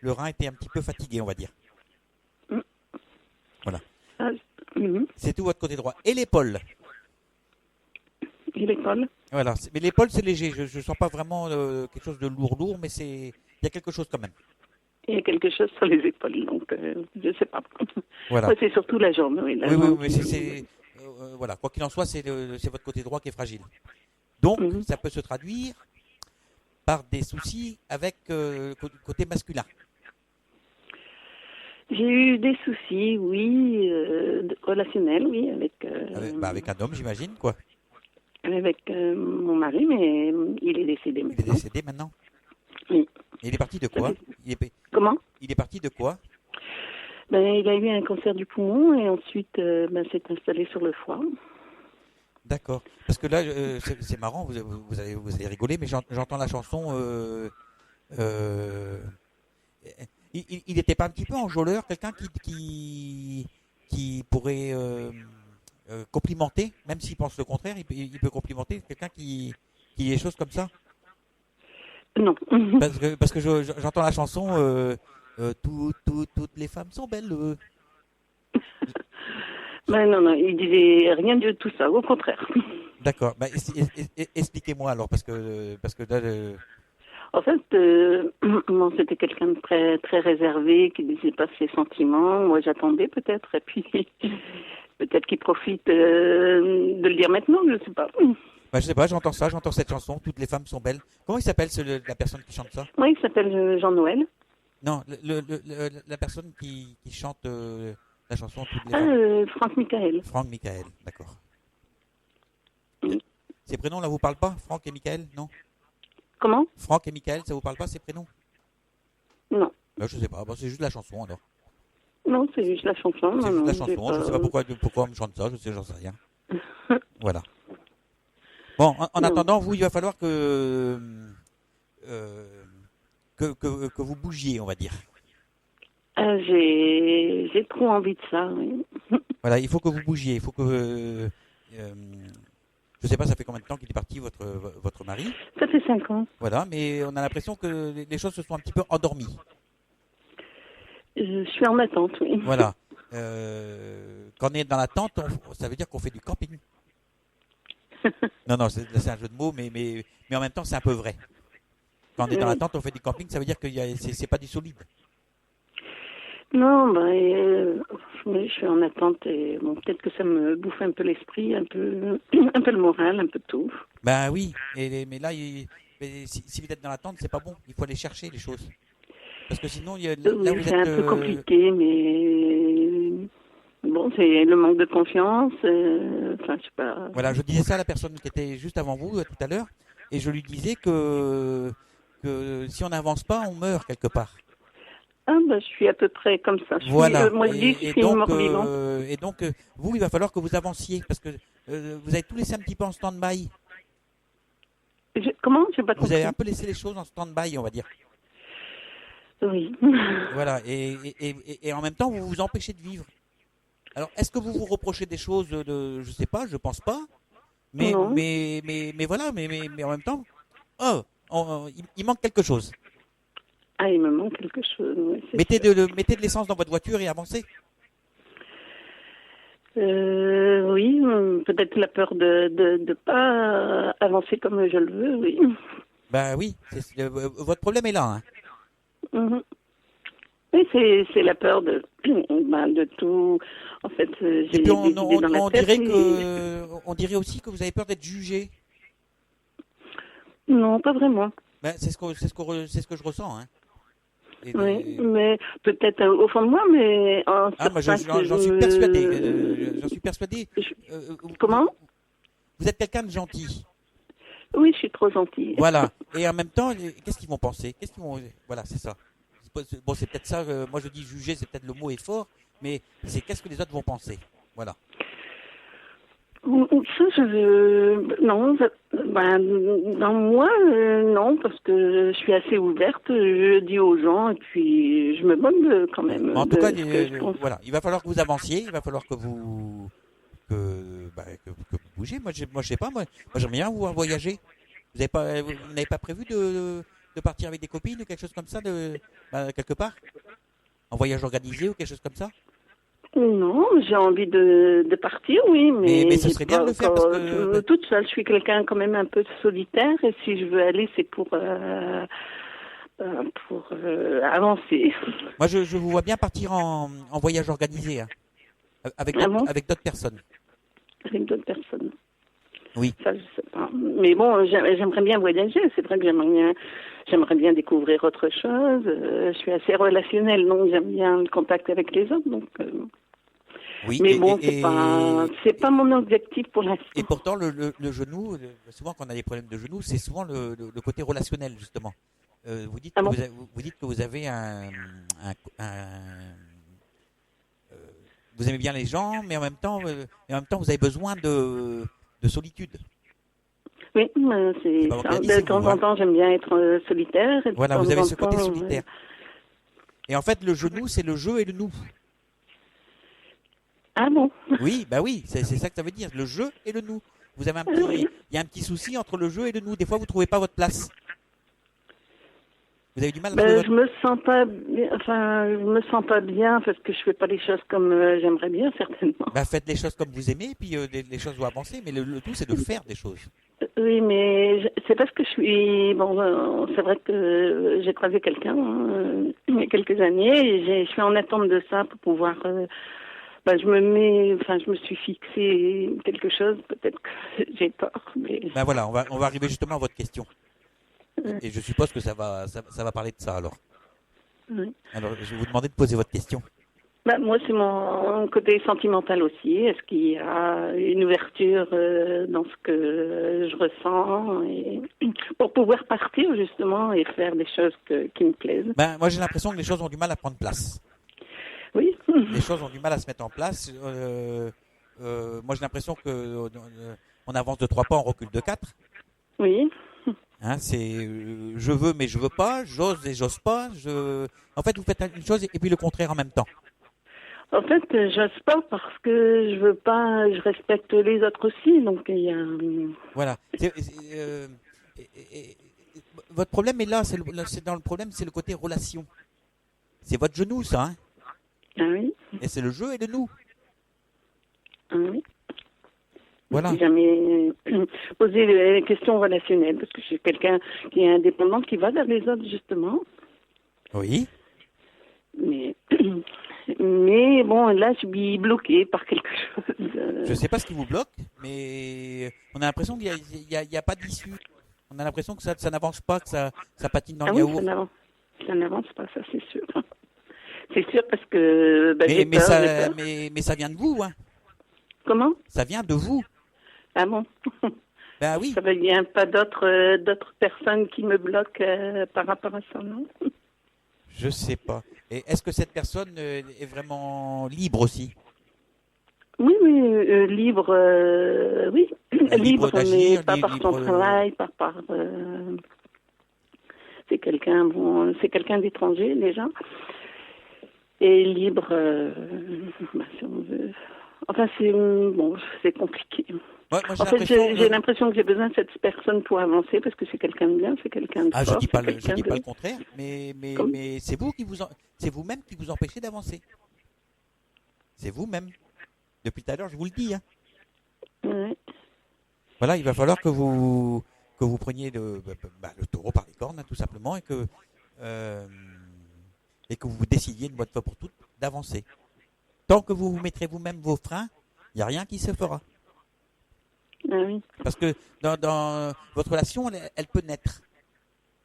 le rein était un petit peu fatigué, on va dire. Voilà. C'est tout votre côté droit. Et l'épaule. Et l'épaule. Voilà. Mais l'épaule, c'est léger. Je sens pas vraiment quelque chose de lourd, mais il y a quelque chose quand même. Il y a quelque chose sur les épaules, donc je ne sais pas. Voilà. Moi, c'est surtout la jambe, oui. La Oui, jambe mais voilà. Quoi qu'il en soit, c'est votre côté droit qui est fragile. Donc, ça peut se traduire par des soucis avec le côté masculin. J'ai eu des soucis, oui, relationnels, oui, avec un homme, j'imagine, quoi. Avec mon mari, mais il est décédé maintenant. Il est décédé maintenant? Oui. Et il est parti de quoi? Comment? Il est parti de quoi? Il a eu un cancer du poumon et ensuite s'est installé sur le foie. D'accord. Parce que là, c'est marrant, vous allez rigoler, mais j'entends la chanson. Il n'était pas un petit peu enjôleur, quelqu'un qui pourrait complimenter, même s'il pense le contraire, il peut complimenter quelqu'un qui dit des choses comme ça? Non. Parce que j'entends la chanson toutes les femmes sont belles. Non, il disait rien de tout ça, au contraire. D'accord. Expliquez-moi alors, parce que là. En fait, c'était quelqu'un de très, très réservé, qui ne disait pas ses sentiments. Moi, j'attendais peut-être, et puis peut-être qu'il profite de le dire maintenant, je ne sais pas. Je sais pas, j'entends cette chanson, toutes les femmes sont belles. Comment il s'appelle la personne qui chante ça? Oui, il s'appelle Jean-Noël. Non, la personne qui chante la chanson toutes les femmes. Franck Michael. Franck Michael, d'accord. Oui. Ces prénoms là vous parlent pas, Franck et Michael, non? Comment? Franck et Michael, ça vous parle pas ces prénoms? Non. Je sais pas, c'est juste la chanson alors. Non, c'est juste la chanson. C'est juste la chanson, pas... je sais pas pourquoi on me chante ça, j'en sais rien. Voilà. Bon, en attendant, vous, il va falloir que vous bougiez, on va dire. J'ai trop envie de ça, oui. Voilà, il faut que vous bougiez, il faut que... je sais pas, ça fait combien de temps qu'il est parti, votre mari? Ça fait 5 ans. Voilà, mais on a l'impression que les choses se sont un petit peu endormies. Je suis en attente, oui. Voilà. Quand on est dans l'attente, ça veut dire qu'on fait du camping. Non, c'est un jeu de mots, mais en même temps, c'est un peu vrai. Quand on est dans l'attente, on fait du camping, ça veut dire que c'est pas du solide. Non, je suis en attente et peut-être que ça me bouffe un peu l'esprit, un peu le moral, un peu tout. Oui, mais là, si vous êtes dans l'attente, c'est pas bon. Il faut aller chercher les choses. Parce que sinon, là, vous c'est êtes... un peu compliqué, mais bon, c'est le manque de confiance. Je sais pas. Voilà, je disais ça à la personne qui était juste avant vous tout à l'heure, et je lui disais que si on n'avance pas, on meurt quelque part. Je suis à peu près comme ça. Voilà. Moi, je dis, je suis une mort-vivante. Et donc, vous, il va falloir que vous avanciez, parce que vous avez tout laissé un petit peu en stand-by. Comment? J'ai pas compris. Vous avez un peu laissé les choses en stand-by, on va dire. Oui. Voilà, et en même temps, vous vous empêchez de vivre. Alors, est-ce que vous vous reprochez des choses je sais pas, je pense pas. Mais voilà, mais en même temps, il manque quelque chose. Il me manque quelque chose. Oui, mettez de l'essence dans votre voiture et avancez. Oui, peut-être la peur de pas avancer comme je le veux, oui. Oui, votre problème est là. Hein. Mm-hmm. Oui, c'est la peur de tout. En fait, j'ai des idées dans la tête. On dirait aussi que vous avez peur d'être jugé. Non, pas vraiment. C'est ce que je ressens. Hein. Oui, mais peut-être au fond de moi, mais j'en suis persuadé. J'en suis persuadé. Comment? Vous êtes quelqu'un de gentil. Oui, je suis trop gentille. Voilà. Et en même temps, qu'est-ce qu'ils vont penser? Voilà, c'est ça. Bon, c'est peut-être ça. Moi, je dis juger, c'est peut-être le mot est fort, mais c'est qu'est-ce que les autres vont penser. Voilà. Ça, non, dans moi, non, parce que je suis assez ouverte, je dis aux gens, et puis je me bonne quand même. En tout cas, voilà, il va falloir que vous avanciez, il va falloir que vous bougiez. Moi, je sais pas, moi j'aimerais bien vous voir voyager. Vous n'avez pas prévu de partir avec des copines ou quelque chose comme ça, quelque part, en voyage organisé ou quelque chose comme ça? Non, j'ai envie de partir, oui, mais ce serait bien de le faire parce que... toute seule, je suis quelqu'un quand même un peu solitaire et si je veux aller, c'est pour avancer. Moi, je vous vois bien partir en voyage organisé, hein, avec avec d'autres personnes. Avec d'autres personnes. Oui. Ça, je sais pas. Mais bon, j'aimerais bien voyager. C'est vrai que j'aimerais bien découvrir autre chose. Je suis assez relationnelle, donc j'aime bien le contact avec les autres. Donc, oui. mais bon, c'est pas mon objectif pour l'instant. Et pourtant, le genou, souvent quand on a des problèmes de genou, c'est souvent le côté relationnel, justement. Vous dites que vous avez vous aimez bien les gens, mais en même temps, vous avez besoin de solitude. Oui, c'est ça. De temps en temps, j'aime bien être solitaire. Voilà, vous avez ce côté solitaire. Et en fait, le genou, c'est le je et le nous. Ah bon? Oui, bah oui, c'est ça que ça veut dire, le je et le nous. Vous avez il y a un petit souci entre le je et le nous. Des fois, vous trouvez pas votre place. Vous avez du mal à trouver je me sens pas bien parce que je fais pas les choses comme j'aimerais bien, certainement. Bah, faites les choses comme vous aimez, puis les choses vont avancer, mais le tout, c'est de faire des choses. Oui, mais c'est parce que je suis... Bon, c'est vrai que j'ai croisé quelqu'un il y a quelques années et je suis en attente de ça pour pouvoir... je me suis fixé quelque chose, peut-être que j'ai tort, mais... Ben voilà, on va arriver justement à votre question. Et je suppose que ça va parler de ça, alors. Oui. Alors, je vais vous demander de poser votre question. Moi, c'est mon côté sentimental aussi. Est-ce qu'il y a une ouverture dans ce que je ressens pour pouvoir partir, justement, et faire des choses qui me plaisent? Moi, j'ai l'impression que les choses ont du mal à prendre place. Oui. Les choses ont du mal à se mettre en place. Moi, j'ai l'impression que on avance de 3 pas, on recule de 4. Oui. Hein, c'est je veux mais je veux pas, j'ose et j'ose pas. En fait, vous faites une chose et puis le contraire en même temps. En fait, j'ose pas parce que je veux pas, je respecte les autres aussi, donc il y a. Voilà. Votre problème est là, c'est dans le problème, c'est le côté relation. C'est votre genou, ça, hein? Ah oui. Et c'est le jeu et le nous. Ah oui. Voilà. J'ai jamais posé les questions relationnelles parce que je suis quelqu'un qui est indépendant, qui va vers les autres, justement. Oui. Mais bon, là, je suis bloquée par quelque chose. Je ne sais pas ce qui vous bloque, mais on a l'impression qu'il n'y a pas d'issue. On a l'impression que ça n'avance pas, que ça patine dans le yaourt. Ça n'avance pas, ça c'est sûr. C'est sûr parce que... mais ça vient de vous, hein. Comment? Ça vient de vous. Ah bon? Ben oui. Ça ne vient pas d'autres personnes qui me bloquent par rapport à ça, non? Je sais pas. Et est-ce que cette personne est vraiment libre aussi? Oui, libre, oui. Libre, d'agir, mais pas par son travail, pas par... C'est quelqu'un d'étranger, déjà. Et libre, si on veut... Enfin, c'est compliqué. Moi, en fait, j'ai l'impression que j'ai besoin de cette personne pour avancer parce que c'est quelqu'un de bien, c'est quelqu'un de fort. Je dis pas le contraire, mais c'est c'est vous-même qui vous empêchez d'avancer. C'est vous-même. Depuis tout à l'heure, je vous le dis. Hein. Ouais. Voilà, il va falloir que vous preniez le taureau par les cornes, hein, tout simplement, et que vous décidiez une bonne fois pour toutes d'avancer. Tant que vous mettrez vous-même vos freins, il n'y a rien qui se fera. Ah oui. Parce que dans votre relation, elle peut naître.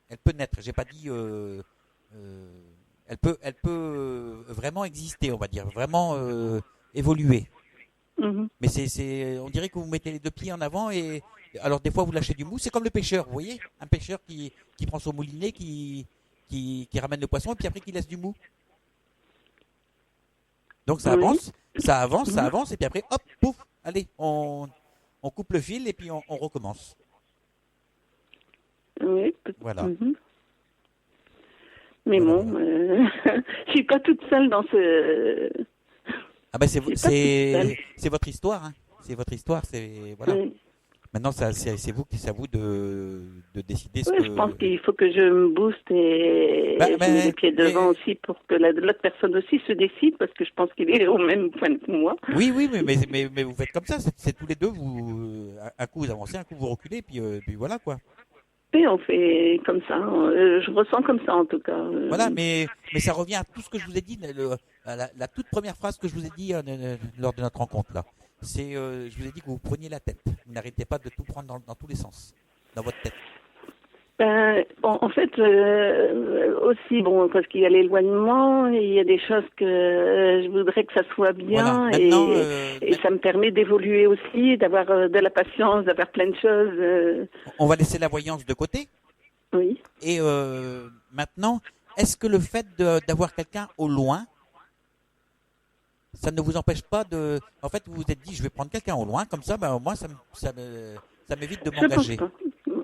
Elle peut naître. J'ai pas dit. Elle peut vraiment exister, on va dire, vraiment évoluer. Mm-hmm. Mais on dirait que vous mettez les 2 pieds en avant et alors des fois vous lâchez du mou. C'est comme le pêcheur, vous voyez, un pêcheur qui prend son moulinet, qui ramène le poisson et puis après qui laisse du mou. Donc ça avance, ça avance et puis après hop, pouf, allez, on coupe le fil et puis on recommence. Oui. Voilà. Mm-hmm. Mais bon, je suis pas toute seule dans ce... Ah ben c'est votre histoire, hein. C'est votre histoire, voilà. Oui. Maintenant c'est vous de décider ce oui, que... je pense qu'il faut que je me booste et je mets les pieds devant aussi pour que l'autre personne aussi se décide parce que je pense qu'il est au même point que moi. Oui, mais vous faites comme ça, c'est tous les deux, un coup vous avancez, un coup vous reculez, puis voilà quoi. Oui, on fait comme ça. Je ressens comme ça en tout cas. Voilà, mais ça revient à tout ce que je vous ai dit, à la toute première phrase que je vous ai dit lors de notre rencontre là. C'est, je vous ai dit que vous preniez la tête. Vous n'arrêtez pas de tout prendre dans tous les sens, dans votre tête. En fait, aussi, bon, parce qu'il y a l'éloignement, il y a des choses que je voudrais que ça soit bien, voilà. et ça me permet d'évoluer aussi, d'avoir de la patience, d'avoir plein de choses. On va laisser la voyance de côté. Oui. Et maintenant, est-ce que le fait d'avoir quelqu'un au loin, ça ne vous empêche pas de... En fait, vous vous êtes dit, je vais prendre quelqu'un au loin, comme ça, moi, ça m'évite de m'engager. Je pense pas.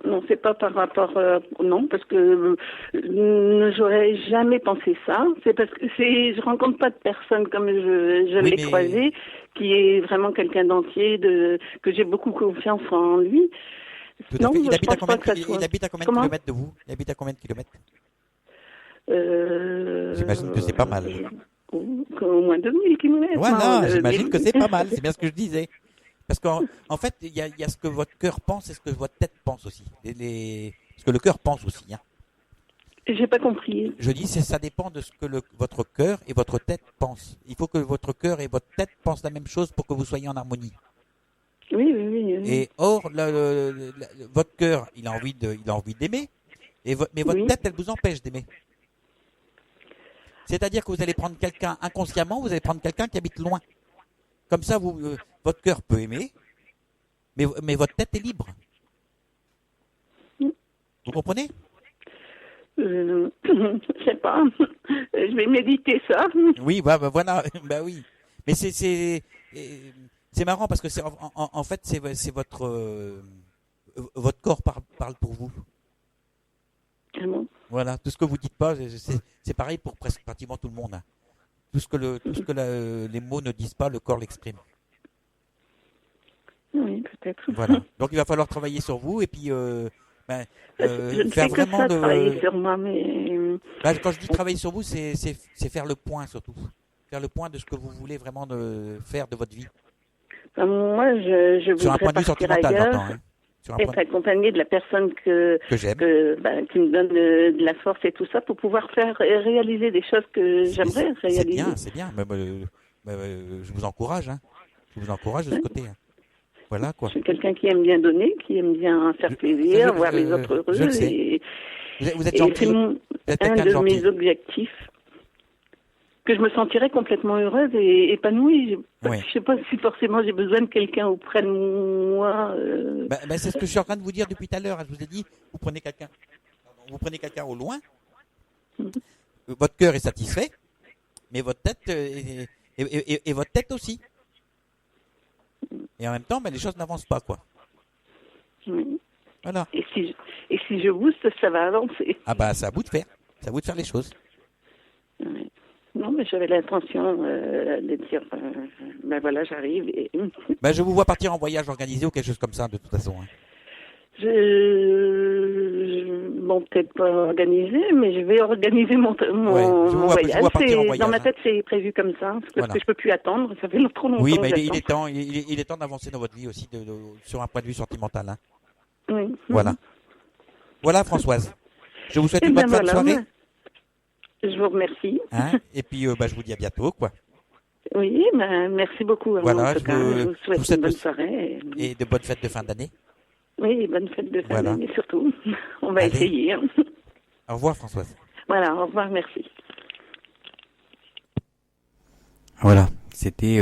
Non, c'est pas par rapport... non, parce que j'aurais jamais pensé ça. C'est parce que je rencontre pas de personne comme je l'ai croisé, qui est vraiment quelqu'un d'entier, que j'ai beaucoup confiance en lui. Tout à fait. Il habite à combien de kilomètres de vous? Il habite à combien de kilomètres? J'imagine que c'est pas mal. Au moins 2000 kilomètres. Voilà, j'imagine que c'est pas mal. C'est bien ce que je disais. Parce qu'en fait, il y a ce que votre cœur pense et ce que votre tête pense aussi. Ce que le cœur pense aussi. Hein. J'ai pas compris. Je dis, ça dépend de ce que votre cœur et votre tête pensent. Il faut que votre cœur et votre tête pensent la même chose pour que vous soyez en harmonie. Oui. Et or, votre cœur, il a envie d'aimer, mais votre tête, elle vous empêche d'aimer. C'est-à-dire que vous allez prendre quelqu'un inconsciemment, vous allez prendre quelqu'un qui habite loin. Comme ça, votre cœur peut aimer, mais votre tête est libre. Vous comprenez? Je sais pas. Je vais méditer ça. Oui, voilà. Oui. Mais c'est marrant parce que en fait c'est votre corps parle pour vous. Ah bon? Voilà, tout ce que vous dites pas, c'est pareil pour presque pratiquement tout le monde. Hein. Tout ce que les mots ne disent pas, le corps l'exprime. Oui, peut-être. Voilà. Donc il va falloir travailler sur vous et puis je ne faire fais que vraiment ça, travailler sur moi, mais... Quand je dis travailler sur vous, c'est faire le point surtout. Faire le point de ce que vous voulez vraiment faire de votre vie. Moi, je voudrais sur un point de vue partir sentimental, ailleurs, j'entends. Hein. Être accompagnée de la personne que j'aime. qui me donne de la force et tout ça pour pouvoir faire réaliser des choses que j'aimerais réaliser. C'est bien. Je vous encourage. Hein. Je vous encourage de ce côté. Hein. Voilà quoi. Je suis quelqu'un qui aime bien donner, qui aime bien faire plaisir, voir les autres heureux. Je le sais. Vous êtes gentil. C'est un de mes objectifs. Que je me sentirais complètement heureuse et épanouie. Oui. Je sais pas si forcément j'ai besoin de quelqu'un auprès de moi. C'est ce que je suis en train de vous dire depuis tout à l'heure. Je vous ai dit, vous prenez quelqu'un au loin, votre cœur est satisfait, mais votre tête et votre tête aussi. Et en même temps, les choses n'avancent pas, quoi. Oui. Voilà. Et si je booste, ça va avancer. Ah c'est à vous de faire. C'est à vous de faire les choses. Oui. Non, mais j'avais l'intention de dire, voilà, j'arrive. Et... je vous vois partir en voyage organisé ou quelque chose comme ça, de toute façon. Hein. Bon, peut-être pas organisé, mais je vais organiser mon voyage. Dans ma tête, c'est prévu comme ça, parce que je peux plus attendre. Ça fait trop longtemps. Oui, mais il est temps d'avancer dans votre vie aussi, sur un point de vue sentimental. Hein. Oui. Voilà. Voilà, Françoise. Je vous souhaite une bonne fin de soirée. Je vous remercie. Hein, et puis, je vous dis à bientôt, quoi. Oui, merci beaucoup. Voilà, en tout cas, je vous souhaite une bonne soirée. Et de bonnes fêtes de fin d'année. Oui, bonne fête de fin d'année surtout. On va essayer. Au revoir, Françoise. Voilà, au revoir, merci. Voilà, c'était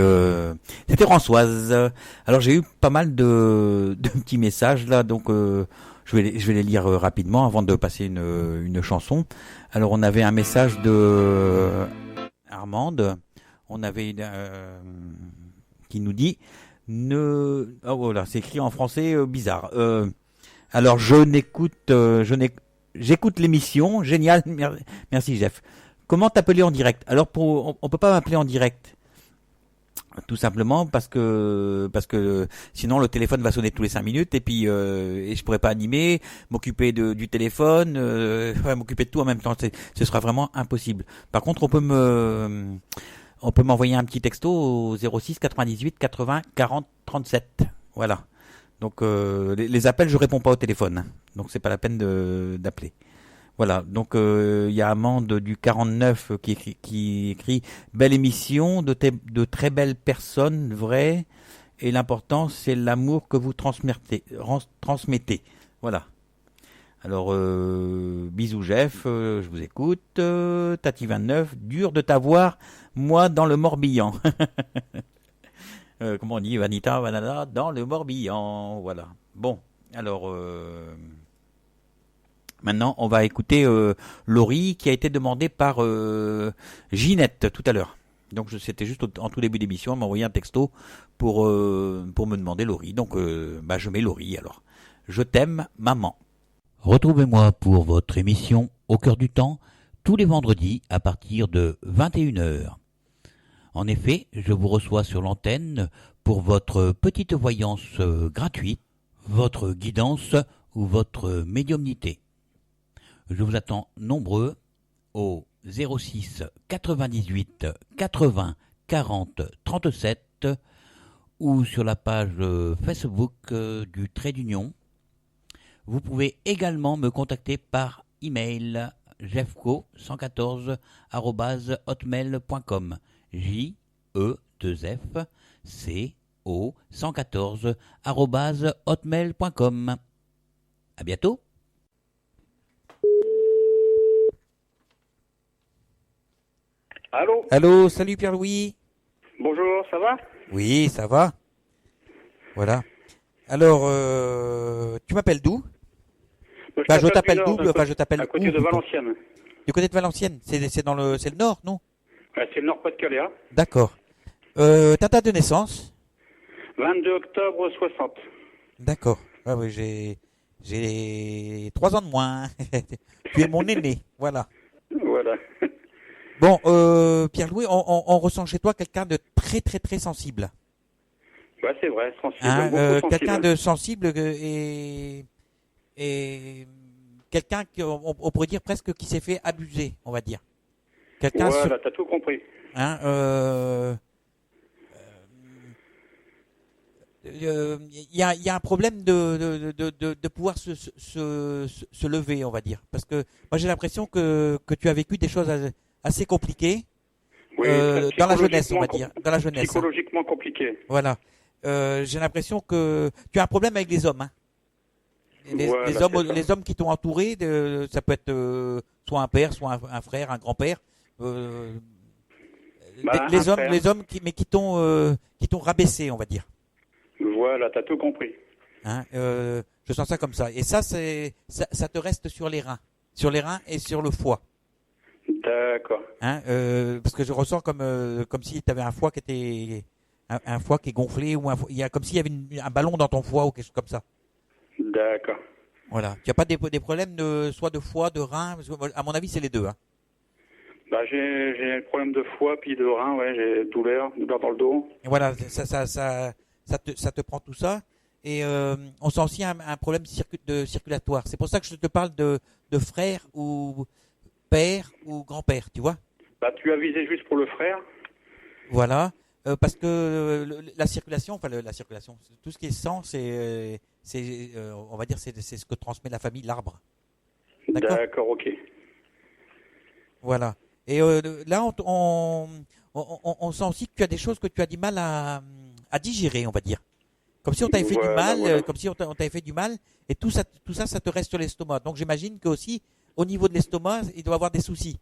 Françoise. Alors j'ai eu pas mal de petits messages là, donc je vais les lire rapidement avant de passer une chanson. Alors on avait un message de Armande, on avait qui nous dit voilà, c'est écrit en français bizarre. Alors j'écoute l'émission, génial, merci Jeff. Comment t'appeler en direct? Alors on peut pas m'appeler en direct. Tout simplement parce que sinon le téléphone va sonner tous les 5 minutes et puis et je pourrais pas animer, m'occuper du téléphone, m'occuper de tout en même temps, ce sera vraiment impossible. Par contre, on peut m'envoyer un petit texto au 06 98 80 40 37. Voilà. Donc les appels, je réponds pas au téléphone, hein. Donc c'est pas la peine d'appeler. Voilà, donc il y a Amande du 49 qui écrit belle émission, de très belles personnes, vraies, et l'important c'est l'amour que vous transmettez. Voilà. Alors bisous Jeff, je vous écoute. Tati 29, dur de t'avoir, moi dans le Morbihan. Comment on dit, Vanita, Vanada, dans le Morbihan. Voilà. Bon, alors maintenant on va écouter Laurie qui a été demandée par Ginette tout à l'heure. Donc c'était juste en tout début d'émission, elle m'a envoyé un texto pour me demander Laurie. Donc je mets Laurie alors. Je t'aime, maman. Retrouvez-moi pour votre émission Au cœur du temps, tous les vendredis à partir de 21h. En effet, je vous reçois sur l'antenne pour votre petite voyance gratuite, votre guidance ou votre médiumnité. Je vous attends nombreux au 06 98 80 40 37 ou sur la page Facebook du Trait d'Union. Vous pouvez également me contacter par email jeffco114@hotmail.com JEFCO114@hotmail.com. À bientôt. Allô? Allô, salut Pierre-Louis. Bonjour, ça va? Oui, ça va. Voilà. Alors, tu m'appelles d'où? Je t'appelle d'où? Je t'appelle à côté où, de Valenciennes. Du côté de Valenciennes. C'est le nord, non? Ouais, c'est le Nord-Pas-de-Calais. Hein. D'accord. Ta date de naissance? 22 octobre 60. D'accord. Ah oui, j'ai 3 ans de moins. Tu es mon aîné. Voilà. Voilà. Bon, Pierre-Louis, on ressent chez toi quelqu'un de très très très sensible. Ouais, c'est vrai, sensible. Quelqu'un de sensible et quelqu'un on pourrait dire presque qui s'est fait abuser, on va dire. Voilà, t'as tout compris. Il y a un problème de pouvoir se lever, on va dire. Parce que moi j'ai l'impression que tu as vécu des choses assez compliquées dans la jeunesse, on va dire. Dans la jeunesse. Psychologiquement compliqué. Voilà. J'ai l'impression que tu as un problème avec les hommes. Hein. Les hommes qui t'ont entouré, ça peut être soit un père, soit un frère, un grand-père. Les hommes qui t'ont rabaissé, on va dire. Voilà, t'as tout compris. Hein, je sens ça comme ça. Et ça te reste sur les reins et sur le foie. D'accord. Hein, parce que je ressens comme si tu avais un foie qui était un foie qui est gonflé ou comme s'il y avait un ballon dans ton foie ou quelque chose comme ça. D'accord. Voilà. Tu n'as pas des problèmes soit de foie, de rein, parce que, à mon avis c'est les deux. Hein. J'ai un problème de foie puis de rein, ouais, j'ai douleur dans le dos. Et voilà, ça te prend tout ça. Et on sent aussi un problème circulatoire. C'est pour ça que je te parle de frère ou père ou grand-père, tu vois. Tu as visé juste pour le frère. Voilà, parce que la circulation, tout ce qui est sang, on va dire, c'est ce que transmet la famille, l'arbre. D'accord, ok. Voilà. Et là, on sent aussi que tu as des choses que tu as du mal à digérer, on va dire. Comme si on t'avait fait du mal, comme si on t'avait fait du mal, et tout ça, ça te reste sur l'estomac. Donc j'imagine que aussi, au niveau de l'estomac, il doit y avoir des soucis.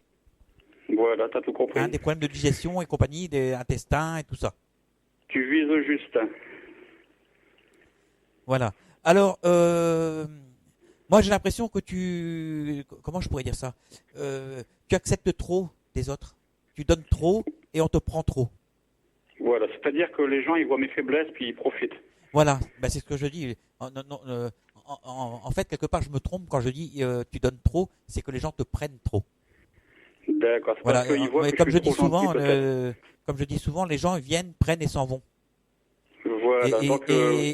Voilà, t'as tout compris. Des problèmes de digestion et compagnie, des intestins et tout ça. Tu vises juste. Voilà. Alors, moi j'ai l'impression que comment je pourrais dire ça, tu acceptes trop des autres. Tu donnes trop et on te prend trop. Voilà, c'est-à-dire que les gens ils voient mes faiblesses puis ils profitent. Voilà, c'est ce que je dis. En fait, quelque part, je me trompe quand je dis tu donnes trop, c'est que les gens te prennent trop. D'accord. Voilà. Parce qu'ils voient que Comme je dis souvent, les gens viennent, prennent et s'en vont. Voilà. Et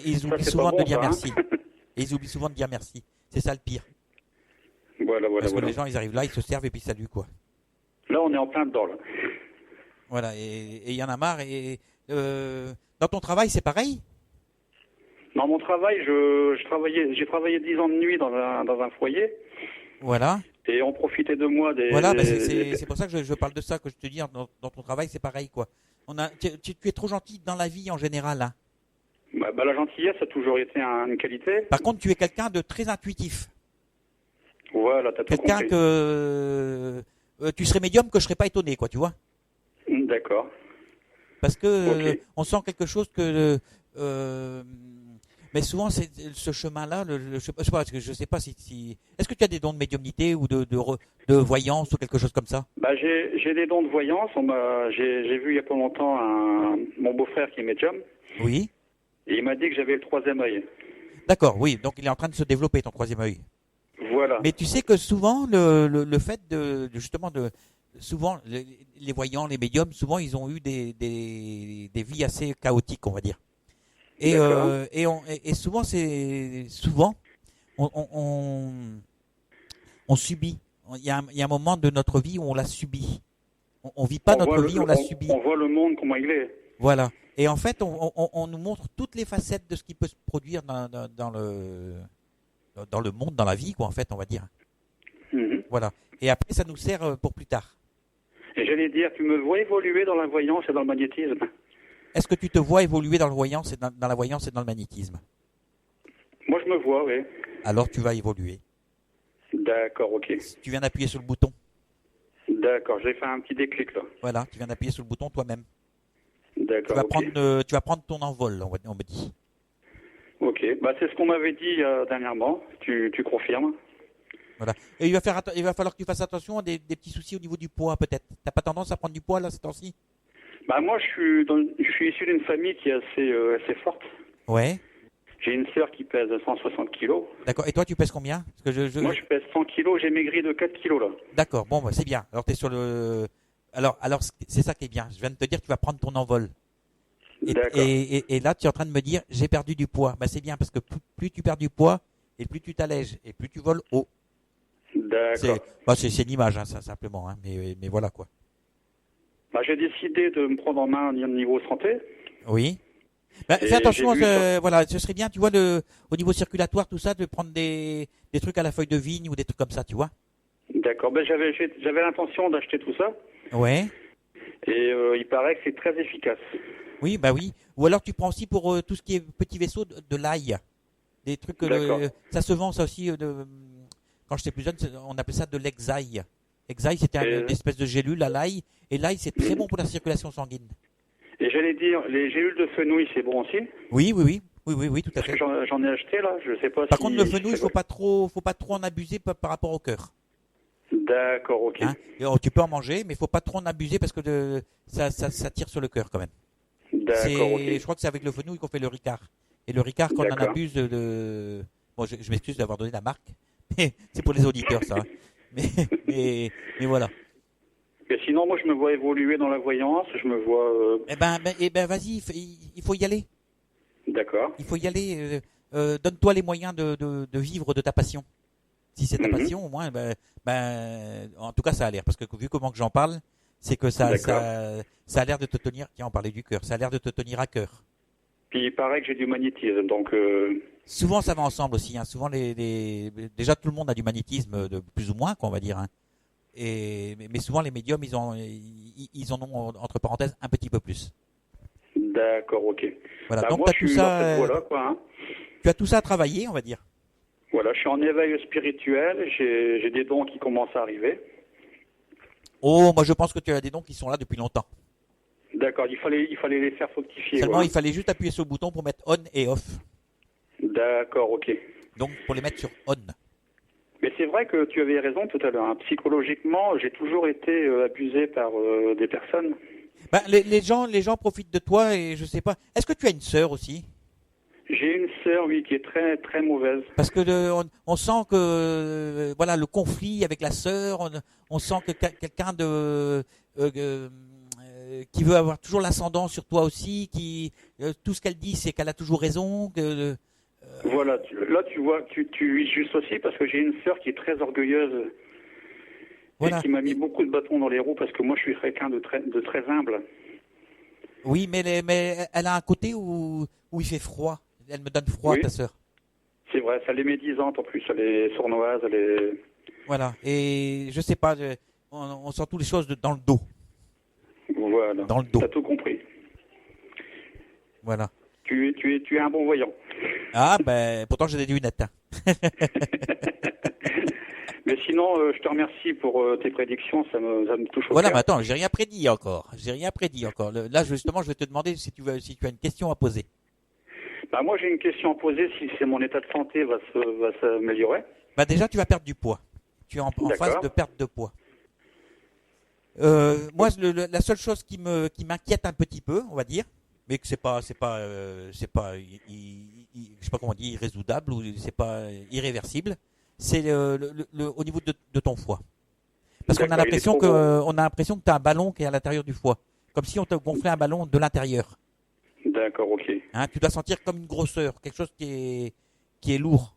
ils oublient souvent de dire merci. Hein. Et ils oublient souvent de dire merci. C'est ça le pire. Voilà. Parce que les gens, ils arrivent là, ils se servent et puis salut quoi. Là, on est en plein dedans là. Voilà. Et il y en a marre. Et dans ton travail, c'est pareil. Dans mon travail, j'ai travaillé 10 ans de nuit dans un foyer. Voilà. Et on profitait de moi des... Voilà, c'est pour ça que je parle de ça, que je te dis, dans ton travail, c'est pareil, quoi. Tu es trop gentil dans la vie en général, hein. La gentillesse a toujours été une qualité. Par contre, tu es quelqu'un de très intuitif. Voilà, t'as tout Quelqu'un compris. que tu serais médium, que je serais pas étonné, quoi, tu vois. D'accord. Parce que Ok. on sent quelque chose que... mais souvent, c'est ce chemin-là, je sais pas, parce que je sais pas si... Est-ce que tu as des dons de médiumnité ou de voyance ou quelque chose comme ça? J'ai des dons de voyance. J'ai vu il y a pas longtemps mon beau-frère qui est médium. Oui. Et il m'a dit que j'avais le troisième œil. D'accord, oui. Donc, il est en train de se développer, ton troisième œil. Voilà. Mais tu sais que souvent, le fait justement souvent, les voyants, les médiums, souvent, ils ont eu des vies assez chaotiques, on va dire. D'accord. Et souvent, on subit. Il y a un moment de notre vie où on l'a subi. On vit pas notre vie, on l'a subi. On voit le monde comment il est. Voilà. Et en fait, on nous montre toutes les facettes de ce qui peut se produire dans le monde, dans la vie, quoi, en fait, on va dire. Mhm. Voilà. Et après, ça nous sert pour plus tard. Et j'allais dire, tu me vois évoluer dans la voyance et dans le magnétisme. Est-ce que tu te vois évoluer dans la voyance et dans la voyance et dans le magnétisme? Moi, je me vois, oui. Alors, tu vas évoluer. D'accord, ok. Tu viens d'appuyer sur le bouton. D'accord, j'ai fait un petit déclic, là. Voilà, tu viens d'appuyer sur le bouton toi-même. D'accord, ok. Tu vas prendre ton envol, on me dit. Ok, c'est ce qu'on m'avait dit dernièrement. Tu confirmes? Voilà. Et il va falloir que tu fasses attention à des petits soucis au niveau du poids, peut-être. T'as pas tendance à prendre du poids, là, ces temps-ci? Moi, je suis issu d'une famille qui est assez forte. Ouais. J'ai une sœur qui pèse 160 kilos. D'accord. Et toi, tu pèses combien? Parce que Moi, je pèse 100 kilos, j'ai maigri de 4 kilos, là. D'accord. Bon, c'est bien. Alors, t'es sur le... Alors, c'est ça qui est bien. Je viens de te dire, tu vas prendre ton envol. D'accord. Et là, tu es en train de me dire, j'ai perdu du poids. C'est bien, parce que plus tu perds du poids, et plus tu t'allèges, et plus tu voles haut. D'accord. C'est une image, hein, ça, simplement. Hein, mais voilà, quoi. J'ai décidé de me prendre en main au niveau santé. Oui. Fais Et attention, j'ai vu voilà, ce serait bien, tu vois, au niveau circulatoire, tout ça, de prendre des trucs à la feuille de vigne ou des trucs comme ça, tu vois. D'accord. J'avais l'intention d'acheter tout ça. Ouais. Et il paraît que c'est très efficace. Oui, oui. Ou alors tu prends aussi pour tout ce qui est petit vaisseau de l'ail. Des trucs, D'accord. ça se vend, ça aussi, quand j'étais plus jeune, on appelait ça de l'exail. Exail, c'était une espèce de gélule à l'ail. Et l'ail, c'est très bon pour la circulation sanguine. Et j'allais dire, les gélules de fenouil, c'est bon aussi? Oui, tout à Parce fait. que j'en ai acheté, là, je sais pas Par si... contre, le fenouil, faut pas trop en abuser par rapport au cœur. D'accord, ok. Hein, tu peux en manger, mais faut pas trop en abuser parce que ça tire sur le cœur quand même. D'accord, ok. Je crois que c'est avec le fenouil qu'on fait le Ricard. Et le Ricard, quand on en D'accord. abuse Bon, je m'excuse d'avoir donné la marque, mais c'est pour les auditeurs, ça. Hein. Mais voilà. Mais sinon, moi, je me vois évoluer dans la voyance, je me vois... Eh ben, vas-y, il faut y aller. D'accord. Il faut y aller. Donne-toi les moyens de vivre de ta passion. Si c'est ta passion, au moins, en tout cas, ça a l'air. Parce que vu comment que j'en parle, c'est que ça a l'air de te tenir. Tiens, on parlait du cœur. Ça a l'air de te tenir à cœur. Puis il paraît que j'ai du magnétisme, donc... Souvent, ça va ensemble aussi. Hein. Souvent, déjà, tout le monde a du magnétisme, de plus ou moins, quoi, on va dire. Hein. Mais souvent, les médiums, ils en ont, entre parenthèses, un petit peu plus. D'accord, ok. Voilà. Donc, moi, je suis dans cette voie-là, quoi. Hein. Tu as tout ça à travailler, on va dire. Voilà, je suis en éveil spirituel, j'ai des dons qui commencent à arriver. Oh, moi, je pense que tu as des dons qui sont là depuis longtemps. D'accord, il fallait les faire fructifier. Seulement, voilà. il fallait juste appuyer sur le bouton pour mettre on et off. D'accord, ok. Donc, pour les mettre sur on. Mais c'est vrai que tu avais raison tout à l'heure. Hein. Psychologiquement, j'ai toujours été abusé par des personnes. Les gens profitent de toi et je sais pas. Est-ce que tu as une sœur aussi? J'ai une sœur, oui, qui est très très mauvaise. Parce que on sent que voilà le conflit avec la sœur, on sent que quelqu'un qui veut avoir toujours l'ascendant sur toi aussi, qui tout ce qu'elle dit c'est qu'elle a toujours raison. Voilà, là tu vois, tu y justes aussi parce que j'ai une sœur qui est très orgueilleuse voilà. Et qui m'a mis beaucoup de bâtons dans les roues parce que moi je suis quelqu'un de très humble. Oui, mais elle a un côté où il fait froid. Elle me donne froid, Oui. ta sœur. C'est vrai, elle est médisante en plus, elle est sournoise, elle est... Voilà. Et je sais pas, on sent toutes les choses dans le dos. Voilà, Dans le dos. t'as tout compris. Voilà. Tu es un bon voyant. Ah, ben, pourtant j'ai des lunettes. Hein. Mais sinon, je te remercie pour tes prédictions, ça me touche au Voilà, cœur. mais attends, j'ai rien prédit encore. Là, justement, je vais te demander si tu as une question à poser. Bah, moi, j'ai une question à poser, si c'est mon état de santé va s'améliorer. Bah, déjà, tu vas perdre du poids. Tu es en D'accord. phase de perte de poids. Moi, la seule chose qui m'inquiète un petit peu, on va dire, mais que c'est pas, je sais pas comment on dit, irrésoudable ou c'est pas irréversible, c'est au niveau de ton foie. Parce qu'on a D'accord, il est l'impression trop que, tu as un ballon qui est à l'intérieur du foie. Comme si on te gonflait un ballon de l'intérieur. D'accord, ok. Hein, tu dois sentir comme une grosseur, quelque chose qui est lourd.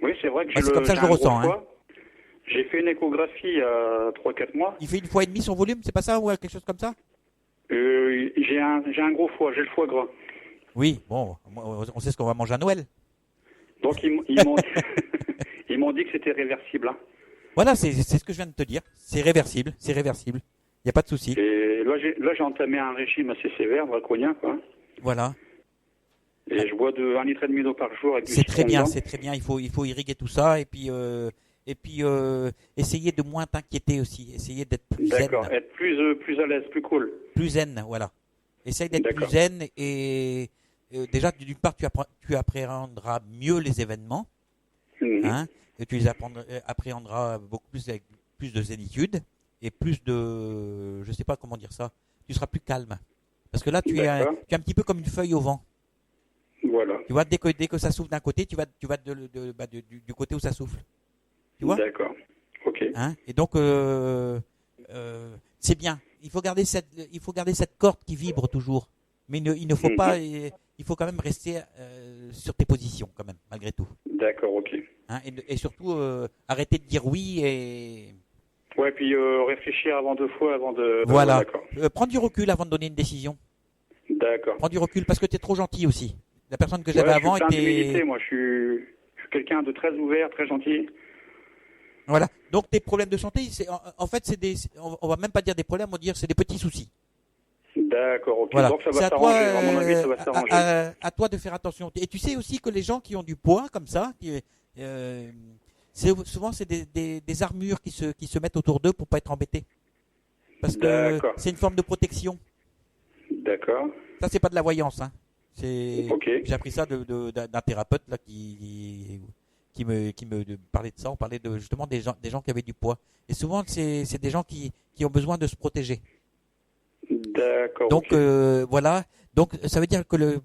Oui, c'est vrai que Ouais, c'est comme ça que je j'ai le un gros ressens, hein. foie. J'ai fait une échographie il y a 3-4 mois. Il fait 1,5 fois son volume, c'est pas ça ou quelque chose comme ça? J'ai un gros foie, j'ai le foie gras. Oui, bon, on sait ce qu'on va manger à Noël. Donc ils m'ont ils m'ont dit que c'était réversible. Hein. Voilà, c'est ce que je viens de te dire. C'est réversible. Il n'y a pas de souci. Et là j'ai entamé un régime assez sévère, draconien, quoi. Voilà. Et je bois de 1,5 litre d'eau par jour avec du C'est très citron bien, dedans. c'est très bien. Il faut irriguer tout ça et puis essayer de moins t'inquiéter aussi. Essayer d'être plus zen. D'accord, être plus à l'aise, plus cool. Plus zen, voilà. Essaye d'être plus D'accord. zen et déjà d'une part tu appréhendras mieux les événements, Mhm. hein, et tu les appréhendras beaucoup plus avec plus de zénitude et plus de, je sais pas comment dire ça. Tu seras plus calme parce que là tu es D'accord. un petit peu comme une feuille au vent. Voilà. Tu vois, dès que ça souffle d'un côté, tu vas du côté où ça souffle. Tu vois, D'accord. Ok. hein? Et donc c'est bien. Il faut garder cette corde qui vibre toujours. Mais il ne faut Mhm. pas. Il faut quand même rester sur tes positions quand même, malgré tout. D'accord, ok. Hein? Et surtout arrêter de dire oui et Ouais, puis réfléchir avant 2 fois, avant de... voilà. D'accord. Prends du recul avant de donner une décision. D'accord. Prends du recul parce que tu es trop gentil aussi. La personne que Ouais, j'avais je suis avant plein d'humilité, était. moi. Je suis quelqu'un de très ouvert, très gentil. Voilà. Donc tes problèmes de santé, en fait, on va même pas dire des problèmes, on va dire c'est des petits soucis. D'accord, ok. Voilà. Donc ça C'est va à toi, s'arranger. À mon avis, ça va s'arranger. à toi de faire attention. Et tu sais aussi que les gens qui ont du poids comme ça, souvent c'est des armures qui se mettent autour d'eux pour pas être embêtés. Parce que D'accord. c'est une forme de protection. D'accord. Ça c'est pas de la voyance, hein. Ok. J'ai appris ça d'un thérapeute là qui me parlait de ça. On parlait justement des gens qui avaient du poids. Et souvent c'est des gens qui ont besoin de se protéger. D'accord. Donc ok. voilà. Donc ça veut dire que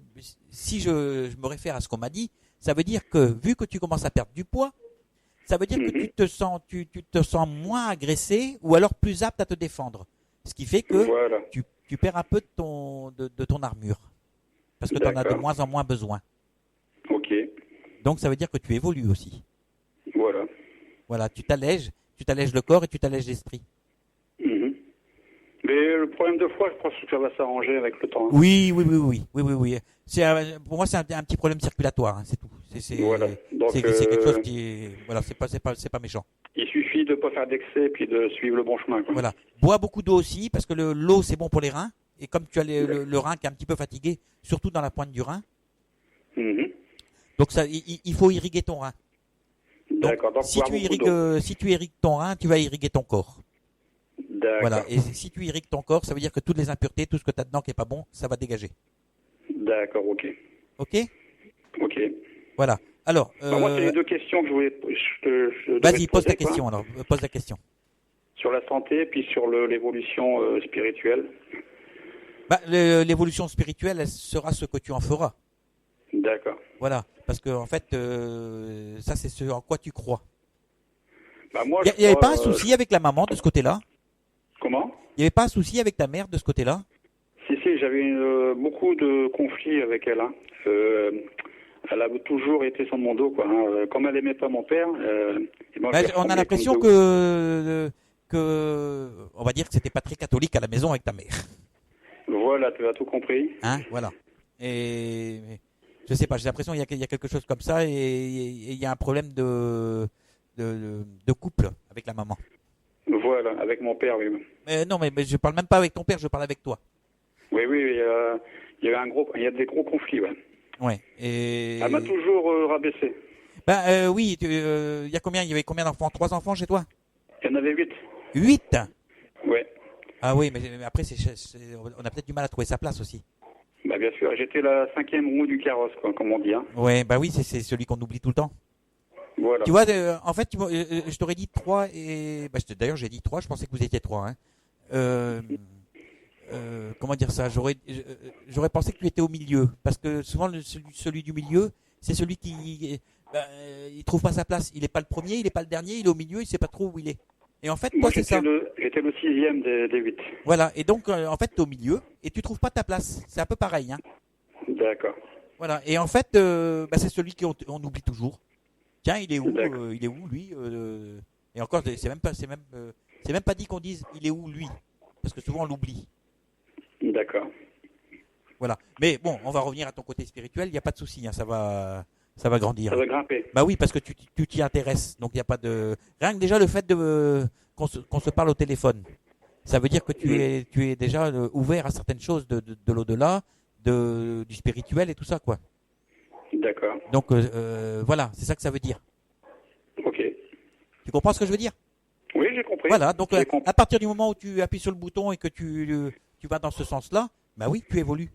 si je me réfère à ce qu'on m'a dit, ça veut dire que vu que tu commences à perdre du poids, ça veut dire que Mhm. tu te sens moins agressé ou alors plus apte à te défendre. Ce qui fait que Voilà. tu perds un peu de ton armure. Parce que tu en as de D'accord. moins en moins besoin. Ok. Donc ça veut dire que tu évolues aussi. Voilà. Voilà, tu t'allèges le corps et tu t'allèges l'esprit. Mhm. Mais le problème de foie, je pense que ça va s'arranger avec le temps. Hein. Oui. Pour moi, c'est un petit problème circulatoire, hein, c'est tout. Voilà. Donc, C'est quelque chose qui est, voilà, c'est pas méchant. il suffit de ne pas faire d'excès puis de suivre le bon chemin. Quoi. Voilà. Bois beaucoup d'eau aussi, parce que l'eau, c'est bon pour les reins. Et comme tu as le rein qui est un petit peu fatigué, surtout dans la pointe du rein, Mhm. donc il faut irriguer ton rein. Donc, D'accord. Donc, si boire beaucoup d'eau. si tu irrigues ton rein, tu vas irriguer ton corps. D'accord. Voilà. Et si tu irrigues ton corps, ça veut dire que toutes les impuretés, tout ce que tu as dedans qui est pas bon, ça va dégager. D'accord, ok. Ok? Ok. Voilà. Alors, Bah, moi, c'est les deux questions que je voulais. Je devais vas-y, te pose ta poser, quoi. question alors. Pose la question. Sur la santé, puis sur l'évolution spirituelle. Bah, l'évolution spirituelle, elle sera ce que tu en feras. D'accord. Voilà. Parce que en fait, ça c'est ce en quoi tu crois. Bah, moi, Il n'y avait crois, pas un souci avec la maman de ce côté-là? Comment? Il n'y avait pas un souci avec ta mère de ce côté-là? Si, j'avais beaucoup de conflits avec elle. Hein. Elle a toujours été sur mon dos, quoi. Hein. Comme elle aimait pas mon père, eh ben, Bah, je l'ai on a ressemblé l'impression comme deux. on va dire que c'était pas très catholique à la maison avec ta mère. Voilà, tu as tout compris. Hein, voilà. Et Je sais pas, j'ai l'impression qu'il y a quelque chose comme ça et il y a un problème de couple avec la maman. Voilà, avec mon père, oui. Non, mais je parle même pas avec ton père, je parle avec toi. Oui, il y a des gros conflits, ouais. Ouais. Et... Elle m'a toujours rabaissé. Oui, il y a combien? Il y avait combien d'enfants? 3 enfants chez toi? Il y en avait 8. 8? Ouais. Ah oui, mais après, on a peut-être du mal à trouver sa place aussi. Bah bien sûr, j'étais la 5e roue du carrosse, quoi, comme on dit. Hein. Ouais, bah oui, c'est celui qu'on oublie tout le temps. Voilà. Tu vois, en fait, je t'aurais dit 3 et... d'ailleurs, j'ai dit 3, je pensais que vous étiez 3. Hein. Comment dire ça? J'aurais pensé que tu étais au milieu. Parce que souvent, celui du milieu, c'est celui qui... il trouve pas sa place. Il n'est pas le premier, il n'est pas le dernier, il est au milieu, il sait pas trop où il est. Et en fait, toi, c'est ça. J'étais le 6e des 8. Voilà, et donc, en fait, tu es au milieu et tu trouves pas ta place. C'est un peu pareil. Hein. D'accord. Voilà, et en fait, c'est celui qu'on oublie toujours. Tiens, il est où, lui Et encore, c'est même pas dit qu'on dise il est où, lui. Parce que souvent, on l'oublie. D'accord. Voilà. Mais bon, on va revenir à ton côté spirituel, il n'y a pas de souci, hein, ça va grandir. Ça va grimper. Bah oui, parce que tu t'y intéresses. Donc il n'y a pas de. Rien que déjà le fait qu'on se parle au téléphone, ça veut dire que tu es déjà ouvert à certaines choses de l'au-delà, du spirituel et tout ça, quoi. D'accord. Donc voilà, c'est ça que ça veut dire. Ok. Tu comprends ce que je veux dire? Oui, j'ai compris. Voilà, donc à partir du moment où tu appuies sur le bouton et que tu vas dans ce sens-là, bah oui, tu évolues.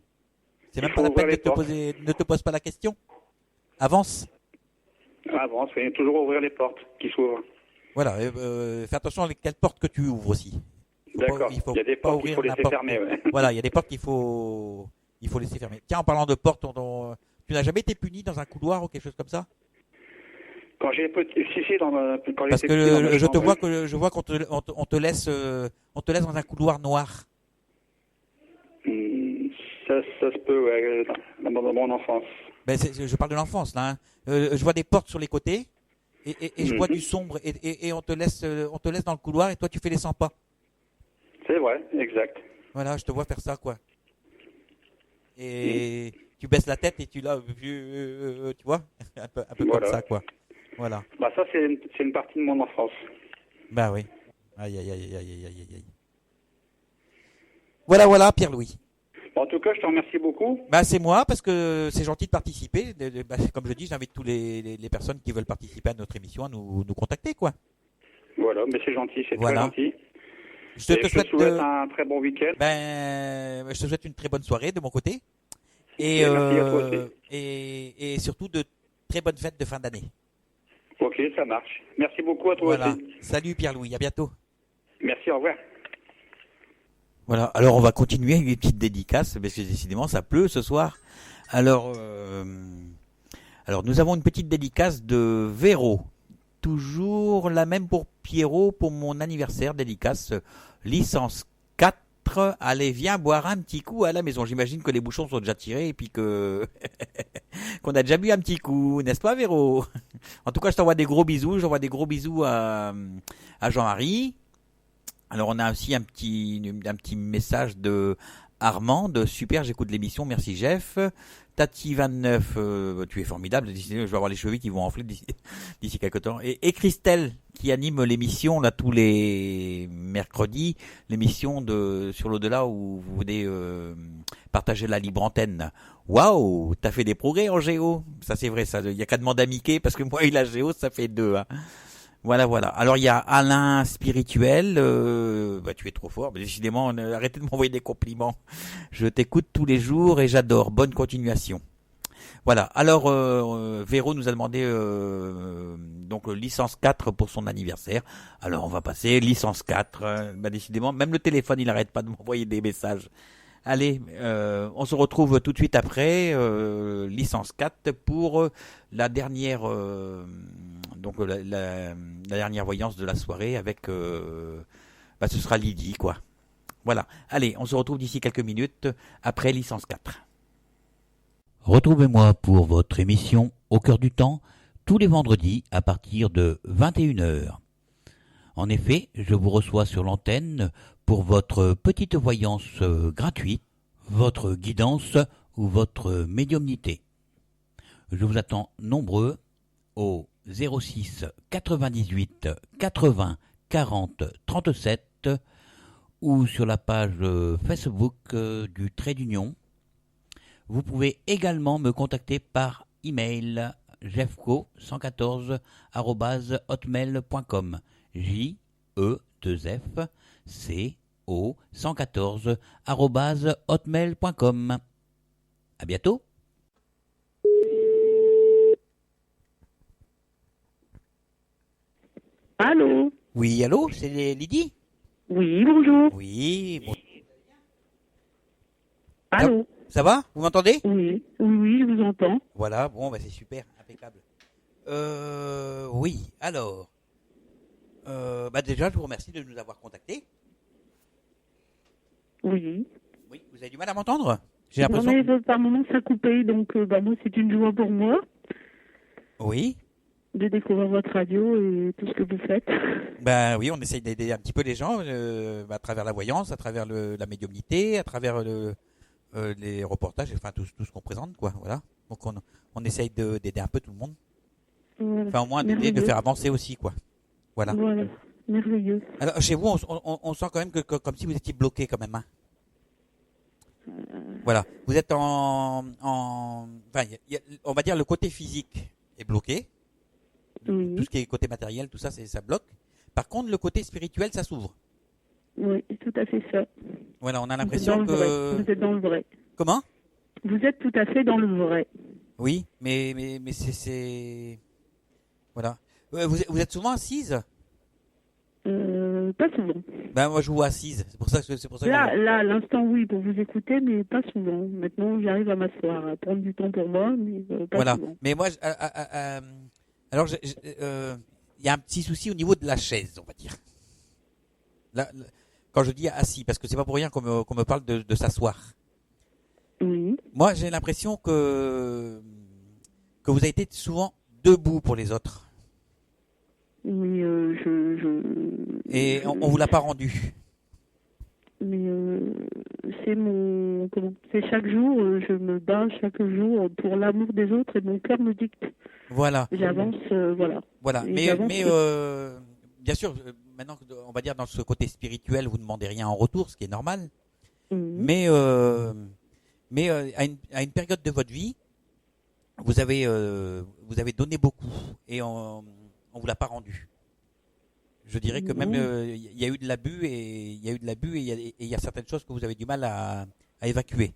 C'est même pas la peine ne te pose pas la question. Avance. Avance, il faut toujours ouvrir les portes qui s'ouvrent. Voilà, fais attention avec quelle porte que tu ouvres aussi. D'accord, il y a des portes qu'il faut laisser fermer. Ouais. Voilà, il y a des portes qu'il faut laisser fermer. Tiens, en parlant de portes, tu n'as jamais été puni dans un couloir ou quelque chose comme ça? Quand j'ai Parce que je vois qu'on te laisse dans un couloir noir. Ça se peut, ouais, dans mon enfance. Ben, je parle de l'enfance, là. Hein. Je vois des portes sur les côtés et je vois du sombre et on te laisse dans le couloir et toi tu fais les 100 pas. C'est vrai, exact. Voilà, je te vois faire ça, quoi. Et tu baisses la tête et tu vois, un peu voilà. Comme ça, quoi. Voilà. Bah ça c'est une partie de mon enfance. Bah oui. Aïe aïe aïe aïe aïe aïe aïe. Voilà, Pierre-Louis. En tout cas, je te remercie beaucoup. Bah, c'est moi, parce que c'est gentil de participer. Comme je dis, j'invite tous les personnes qui veulent participer à notre émission à nous contacter, quoi. Voilà, mais c'est gentil, c'est voilà. très gentil. Je te souhaite un très bon week-end. Je te souhaite une très bonne soirée de mon côté. Et merci à toi aussi. Et surtout de très bonnes fêtes de fin d'année. Ok, ça marche. Merci beaucoup à toi aussi. Salut Pierre-Louis, à bientôt. Merci, au revoir. Voilà, alors on va continuer avec une petite dédicace, parce que décidément ça pleut ce soir. Alors nous avons une petite dédicace de Véro. Toujours la même pour Pierrot, pour mon anniversaire, dédicace licence 4. Allez, viens boire un petit coup à la maison. J'imagine que les bouchons sont déjà tirés et puis que qu'on a déjà bu un petit coup, n'est-ce pas Véro? En tout cas, je t'envoie des gros bisous. J'envoie des gros bisous à Jean-Marie. Alors on a aussi un petit message de Armand, de super, j'écoute l'émission, merci Jeff. Tati29, tu es formidable, je vais avoir les cheveux qui vont enfler d'ici quelques temps. Et Christelle, qui anime l'émission là tous les mercredis, l'émission sur l'au-delà où vous venez partager la libre antenne. Waouh, t'as fait des progrès en géo, ça c'est vrai, ça. Il y a qu'à demander à Mickey parce que moi et la géo ça fait 2. Hein. Voilà. Alors il y a Alain Spirituel, tu es trop fort, mais décidément, arrêtez de m'envoyer des compliments. Je t'écoute tous les jours et j'adore. Bonne continuation. Voilà. Alors Véro nous a demandé donc licence 4 pour son anniversaire. Alors on va passer licence 4. Décidément, même le téléphone il arrête pas de m'envoyer des messages. Allez, on se retrouve tout de suite après licence 4 pour la dernière donc la dernière voyance de la soirée avec ce sera Lydie quoi. Voilà. Allez, on se retrouve d'ici quelques minutes après licence 4. Retrouvez-moi pour votre émission Au cœur du temps tous les vendredis à partir de 21h. En effet, je vous reçois sur l'antenne pour votre petite voyance gratuite, votre guidance ou votre médiumnité. Je vous attends nombreux au 06 98 80 40 37 ou sur la page Facebook du Trait d'Union. Vous pouvez également me contacter par email jeffco114@hotmail.com. JEFCO114@hotmail.com. À bientôt. Allô? Oui, allô, c'est Lydie? Oui, bonjour. Oui, bon. Allô? Ça va? Vous m'entendez? Oui, oui, je vous entends. Voilà, bon, bah c'est super, impeccable. Oui, alors, bah déjà, je vous remercie de nous avoir contactés. Oui. Oui, vous avez du mal à m'entendre? J'ai Non, l'impression. mais par moment ça a coupé, donc moi c'est une joie pour moi Oui, de découvrir votre radio et tout ce que vous faites. ben oui, on essaye d'aider un petit peu les gens à travers la voyance, à travers la médiumnité, à travers les reportages, enfin tout ce qu'on présente, quoi. Voilà. Donc on essaye d'aider un peu tout le monde. Voilà. Enfin au moins d'aider, de faire avancer aussi, quoi. Voilà. Voilà, merveilleux. Alors chez vous, on sent quand même que comme si vous étiez bloqué quand même. Hein. Voilà. Vous êtes enfin, on va dire le côté physique est bloqué. Oui. Tout ce qui est côté matériel, tout ça, ça bloque. Par contre, le côté spirituel, ça s'ouvre. Oui, tout à fait ça. Voilà, on a Vous êtes l'impression dans le que. vrai. Vous êtes dans le vrai. Comment? Vous êtes tout à fait dans le vrai. Oui, mais c'est. Voilà. Vous êtes souvent assise? Pas souvent. Ben moi je vous vois assise. C'est pour ça que. Là, à l'instant, oui, pour vous écouter, mais pas souvent. Maintenant, j'arrive à m'asseoir, à prendre du temps pour moi, mais pas Voilà. souvent. Mais moi, alors il y a un petit souci au niveau de la chaise, on va dire. Là, quand je dis assis, parce que c'est pas pour rien qu'on me parle de s'asseoir. Oui. Moi, j'ai l'impression que vous avez été souvent debout pour les autres. Mais Et on vous l'a pas rendu. Mais c'est c'est chaque jour, je me bats chaque jour pour l'amour des autres et mon cœur me dicte. Voilà. J'avance, voilà. Voilà. Et Mais j'avance. bien sûr, maintenant, on va dire dans ce côté spirituel, vous demandez rien en retour, ce qui est normal. Mhm. Mais à une période de votre vie, vous avez donné beaucoup et on vous l'a pas rendu. Je dirais que même il y a eu de l'abus et il y a certaines choses que vous avez du mal à évacuer.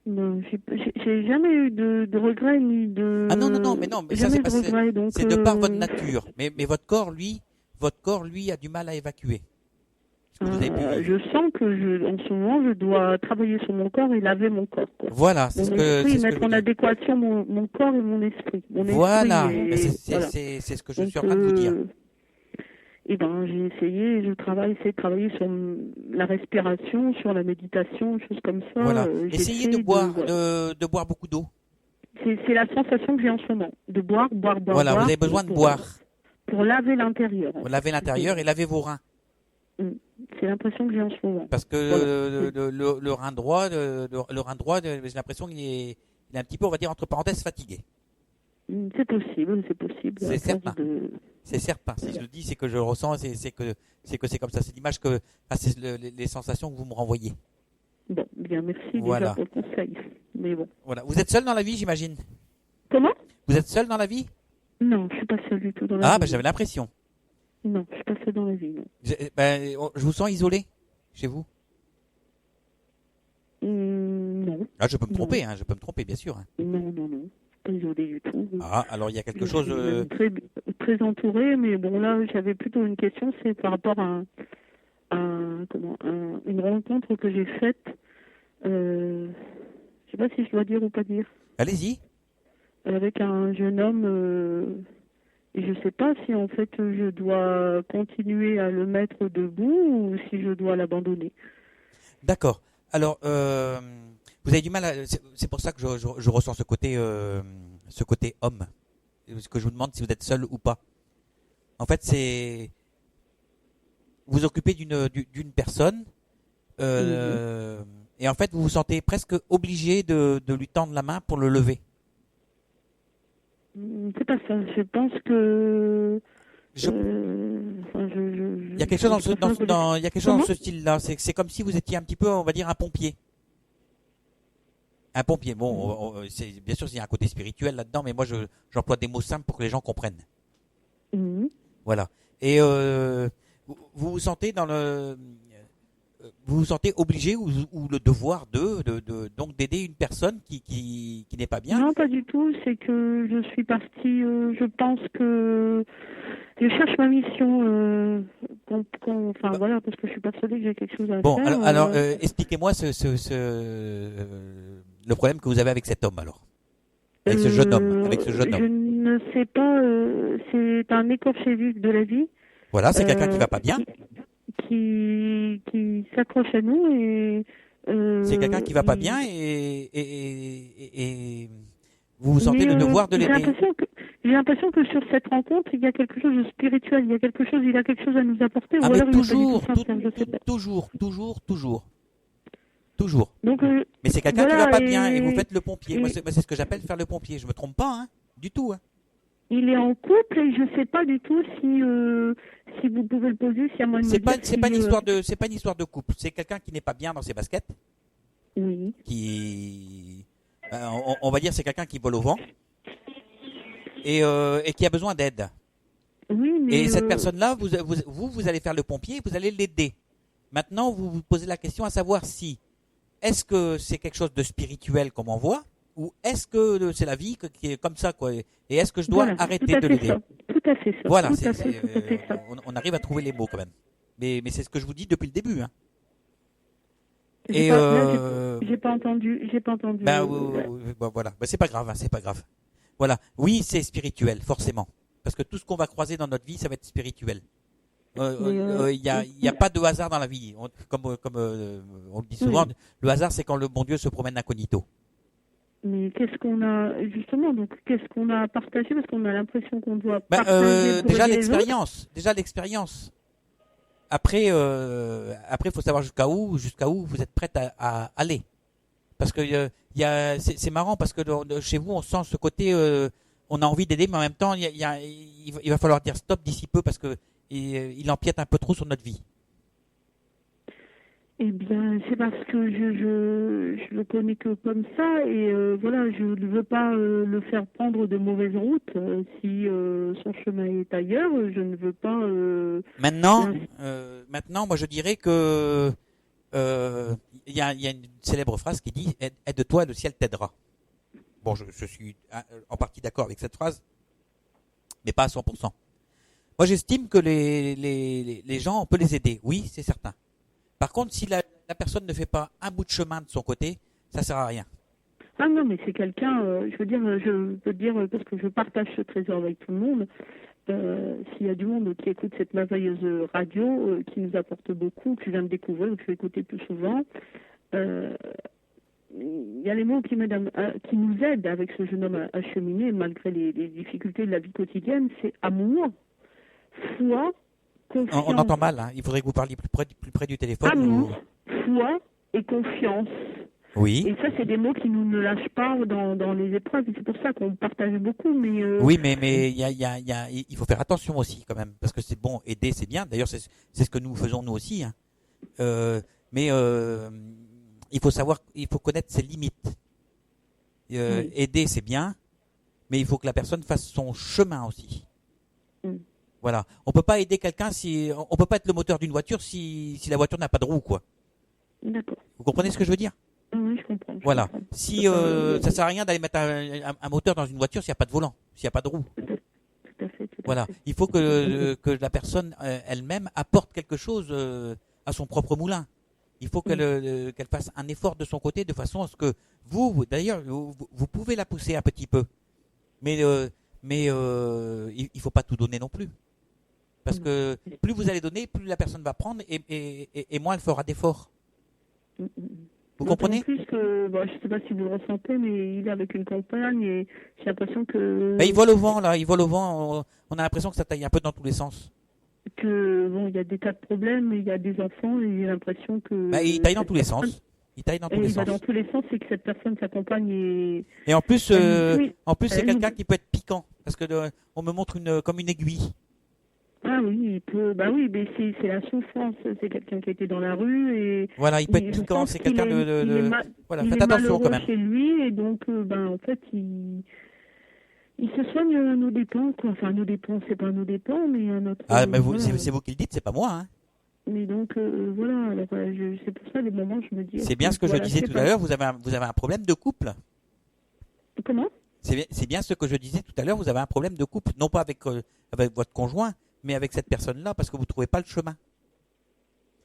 Non, j'ai jamais eu de regrets ni de. Ah non, mais ça jamais c'est de regrets, donc, c'est de par votre nature. Mais votre corps lui a du mal à évacuer. Ce que vous avez pu vivre. Je sens que en ce moment, je dois travailler sur mon corps et laver mon corps. Quoi. Voilà, c'est Mon ce que esprit, c'est ce que mettre je en dis. adéquation mon corps et mon esprit. Mon Voilà, esprit mais voilà. c'est ce que je Donc, suis en train de vous dire. Eh ben, j'ai essayé, essayé de travailler sur la respiration, sur la méditation, choses comme ça. Voilà. Essayez de boire, voilà. de boire beaucoup d'eau. C'est la sensation que j'ai en ce moment, de boire. Voilà, vous avez besoin de boire. Pour laver l'intérieur. Pour laver l'intérieur et laver vos reins. C'est l'impression que j'ai en ce moment. Parce que voilà. le rein droit, j'ai l'impression qu'il est un petit peu, on va dire entre parenthèses, fatigué. C'est possible. C'est certain. C'est certain. Si je le dis, c'est que je le ressens, c'est que c'est comme ça. C'est l'image que, c'est les sensations que vous me renvoyez. Bon, bien, merci voilà. déjà pour le conseil. Mais bon. Voilà. Vous êtes seul dans la vie, j'imagine? Comment? Vous êtes seul dans la vie? Non, je suis pas seule du tout dans la vie. Ah, ben j'avais l'impression. Non, je suis pas seule dans la vie, non. Je vous sens isolé chez vous? Non. Ah, je peux me tromper, je peux me tromper, bien sûr. Non. Pas isolé du tout. Ah, alors il y a quelque chose. Très, très entouré, mais bon, là, j'avais plutôt une question, c'est par rapport à une rencontre que j'ai faite. Je sais pas si je dois dire ou pas dire. Allez-y. Avec un jeune homme. Et je sais pas si en fait je dois continuer à le mettre debout ou si je dois l'abandonner. D'accord. Alors, vous avez du mal c'est pour ça que je ressens ce côté homme. Ce que je vous demande si vous êtes seul ou pas. En fait, c'est vous occupez d'une personne et en fait vous vous sentez presque obligé de lui tendre la main pour le lever. C'est pas ça. Je pense que... Il y a quelque chose il y a quelque chose dans ce style-là. C'est comme si vous étiez un petit peu, on va dire, un pompier. Un pompier. Bon, bien sûr, il y a un côté spirituel là-dedans, mais moi, j'emploie des mots simples pour que les gens comprennent. Voilà. Et vous vous sentez vous vous sentez obligé ou le devoir donc d'aider une personne qui n'est pas bien? Non, pas du tout. C'est que je suis partie. Je pense que je cherche ma mission. Voilà, parce que je suis persuadée que j'ai quelque chose à faire. Bon, alors expliquez-moi le problème que vous avez avec cet homme alors, avec ce jeune homme, Je ne sais pas. C'est un écorché vif de la vie. Voilà, c'est quelqu'un qui va pas bien. Qui s'accroche à nous et c'est quelqu'un qui va pas bien et vous vous sentez le devoir de l'aider. J'ai l'impression que sur cette rencontre, il y a quelque chose de spirituel, il a quelque chose à nous apporter. Ah, ou mais alors toujours. Donc, mais c'est quelqu'un qui va pas bien et vous faites le pompier. Moi, c'est ce que j'appelle faire le pompier. Je me trompe pas, hein, du tout. Hein. Il est en couple et je sais pas du tout si vous pouvez le poser, si à moi de c'est pas une histoire de couple. C'est quelqu'un qui n'est pas bien dans ses baskets. Oui. On va dire c'est quelqu'un qui vole au vent et qui a besoin d'aide. Oui, mais et cette personne-là, vous allez faire le pompier, vous allez l'aider. Maintenant, vous vous posez la question à savoir si est-ce que c'est quelque chose de spirituel comme on voit, ou est-ce que c'est la vie qui est comme ça, quoi. Et est-ce que je dois arrêter de l'aider? Tout à fait ça. Voilà, tout à fait ça. On arrive à trouver les mots quand même. Mais c'est ce que je vous dis depuis le début. Hein. J'ai pas entendu. Voilà. C'est pas grave, hein, c'est pas grave. Voilà. Oui, c'est spirituel, forcément. Parce que tout ce qu'on va croiser dans notre vie, ça va être spirituel. Il y a pas de hasard dans la vie. Comme on le dit souvent, le hasard, c'est quand le bon Dieu se promène incognito. Mais qu'est-ce qu'on a à partager, parce qu'on a l'impression qu'on doit partager déjà l'expérience. Après, faut savoir jusqu'à où vous êtes prête à aller. Parce que c'est marrant parce que chez vous, on sent ce côté, on a envie d'aider, mais en même temps, il va falloir dire stop d'ici peu parce que il empiète un peu trop sur notre vie. Eh bien, c'est parce que je le connais que comme ça et voilà, je ne veux pas le faire prendre de mauvaises routes. Si son chemin est ailleurs, je ne veux pas. Maintenant, moi, je dirais que il y a une célèbre phrase qui dit aide-toi, le ciel t'aidera. Bon, je suis en partie d'accord avec cette phrase, mais pas à 100%. Moi, j'estime que les gens, on peut les aider. Oui, c'est certain. Par contre, si la personne ne fait pas un bout de chemin de son côté, ça sert à rien. Ah non, mais c'est quelqu'un, je peux dire, parce que je partage ce trésor avec tout le monde, s'il y a du monde qui écoute cette merveilleuse radio, qui nous apporte beaucoup, que je viens de découvrir, que je vais écouter plus souvent, il y a les mots qui nous aident avec ce jeune homme à cheminer, malgré les difficultés de la vie quotidienne, c'est amour, foi, confiance. On entend mal, hein. Il faudrait que vous parliez plus près du téléphone. Amour, foi et confiance. Oui. Et ça, c'est des mots qui nous ne lâchent pas dans les épreuves. C'est pour ça qu'on partage beaucoup. Mais oui, mais il faut faire attention aussi quand même, parce que c'est bon, aider, c'est bien. D'ailleurs, c'est ce que nous faisons nous aussi. Hein. Mais il faut connaître ses limites. Oui. Aider, c'est bien, mais il faut que la personne fasse son chemin aussi. Voilà. On peut pas aider quelqu'un on peut pas être le moteur d'une voiture si la voiture n'a pas de roue, quoi. D'accord. Vous comprenez ce que je veux dire? Oui, je comprends. Voilà. Si ça sert à rien d'aller mettre un moteur dans une voiture s'il n'y a pas de volant, s'il n'y a pas de roue. Tout à fait. Voilà. Il faut que la personne elle-même apporte quelque chose à son propre moulin. Il faut qu'elle fasse un effort de son côté de façon à ce que d'ailleurs, vous pouvez la pousser un petit peu, mais il faut pas tout donner non plus. Parce que plus vous allez donner, plus la personne va prendre et moins elle fera d'efforts. Vous comprenez? En plus que, je ne sais pas si vous le ressentez, mais il est avec une compagne et j'ai l'impression que... il vole au vent, là. Il vole au vent. On a l'impression que ça taille un peu dans tous les sens. Il y a des tas de problèmes, il y a des enfants et j'ai l'impression que... il taille dans tous les sens. Il taille dans tous les sens. Il va dans tous les sens, c'est que cette personne, sa compagne est... Et en plus, c'est quelqu'un qui peut être piquant. Parce que on me montre comme une aiguille. Ah oui, il peut. Bah oui, mais c'est la souffrance. C'est quelqu'un qui était dans la rue et. Voilà, il peut être je piquant, pense c'est quelqu'un qu'il est Voilà, il faites est attention quand malheureux même. chez lui et donc, en fait, il se soigne à nos dépens, quoi. Enfin, à nos dépens, c'est pas à nos dépens, mais à notre. Ah, mais voilà. c'est vous qui le dites, c'est pas moi. Hein. Mais donc, voilà. Alors, c'est pour ça, des moments, je me dis. C'est bien ce que je disais tout à l'heure, vous avez un problème de couple. Comment? C'est bien ce que je disais tout à l'heure, vous avez un problème de couple, non pas avec votre conjoint, mais avec cette personne-là, parce que vous ne trouvez pas le chemin.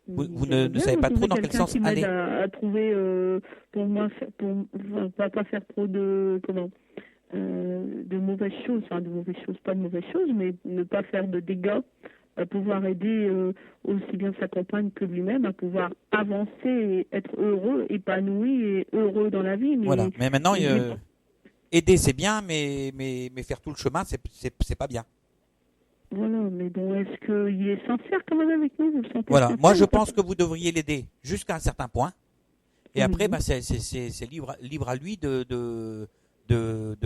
Vous ne savez pas trop dans quel sens aller. À trouver, pour moi, pas faire trop de mauvaises choses, enfin de mauvaises choses, pas de mauvaises choses, mais ne pas faire de dégâts, à pouvoir aider aussi bien sa compagne que lui-même à pouvoir avancer et être heureux, épanoui et heureux dans la vie. Voilà, mais maintenant, aider c'est bien, mais faire tout le chemin, c'est pas bien. Voilà, mais bon, est-ce qu'il est sincère quand même avec nous, vous le sentez? Voilà, sincère, moi je pense que vous devriez l'aider jusqu'à un certain point, et Oui. après, c'est libre à lui de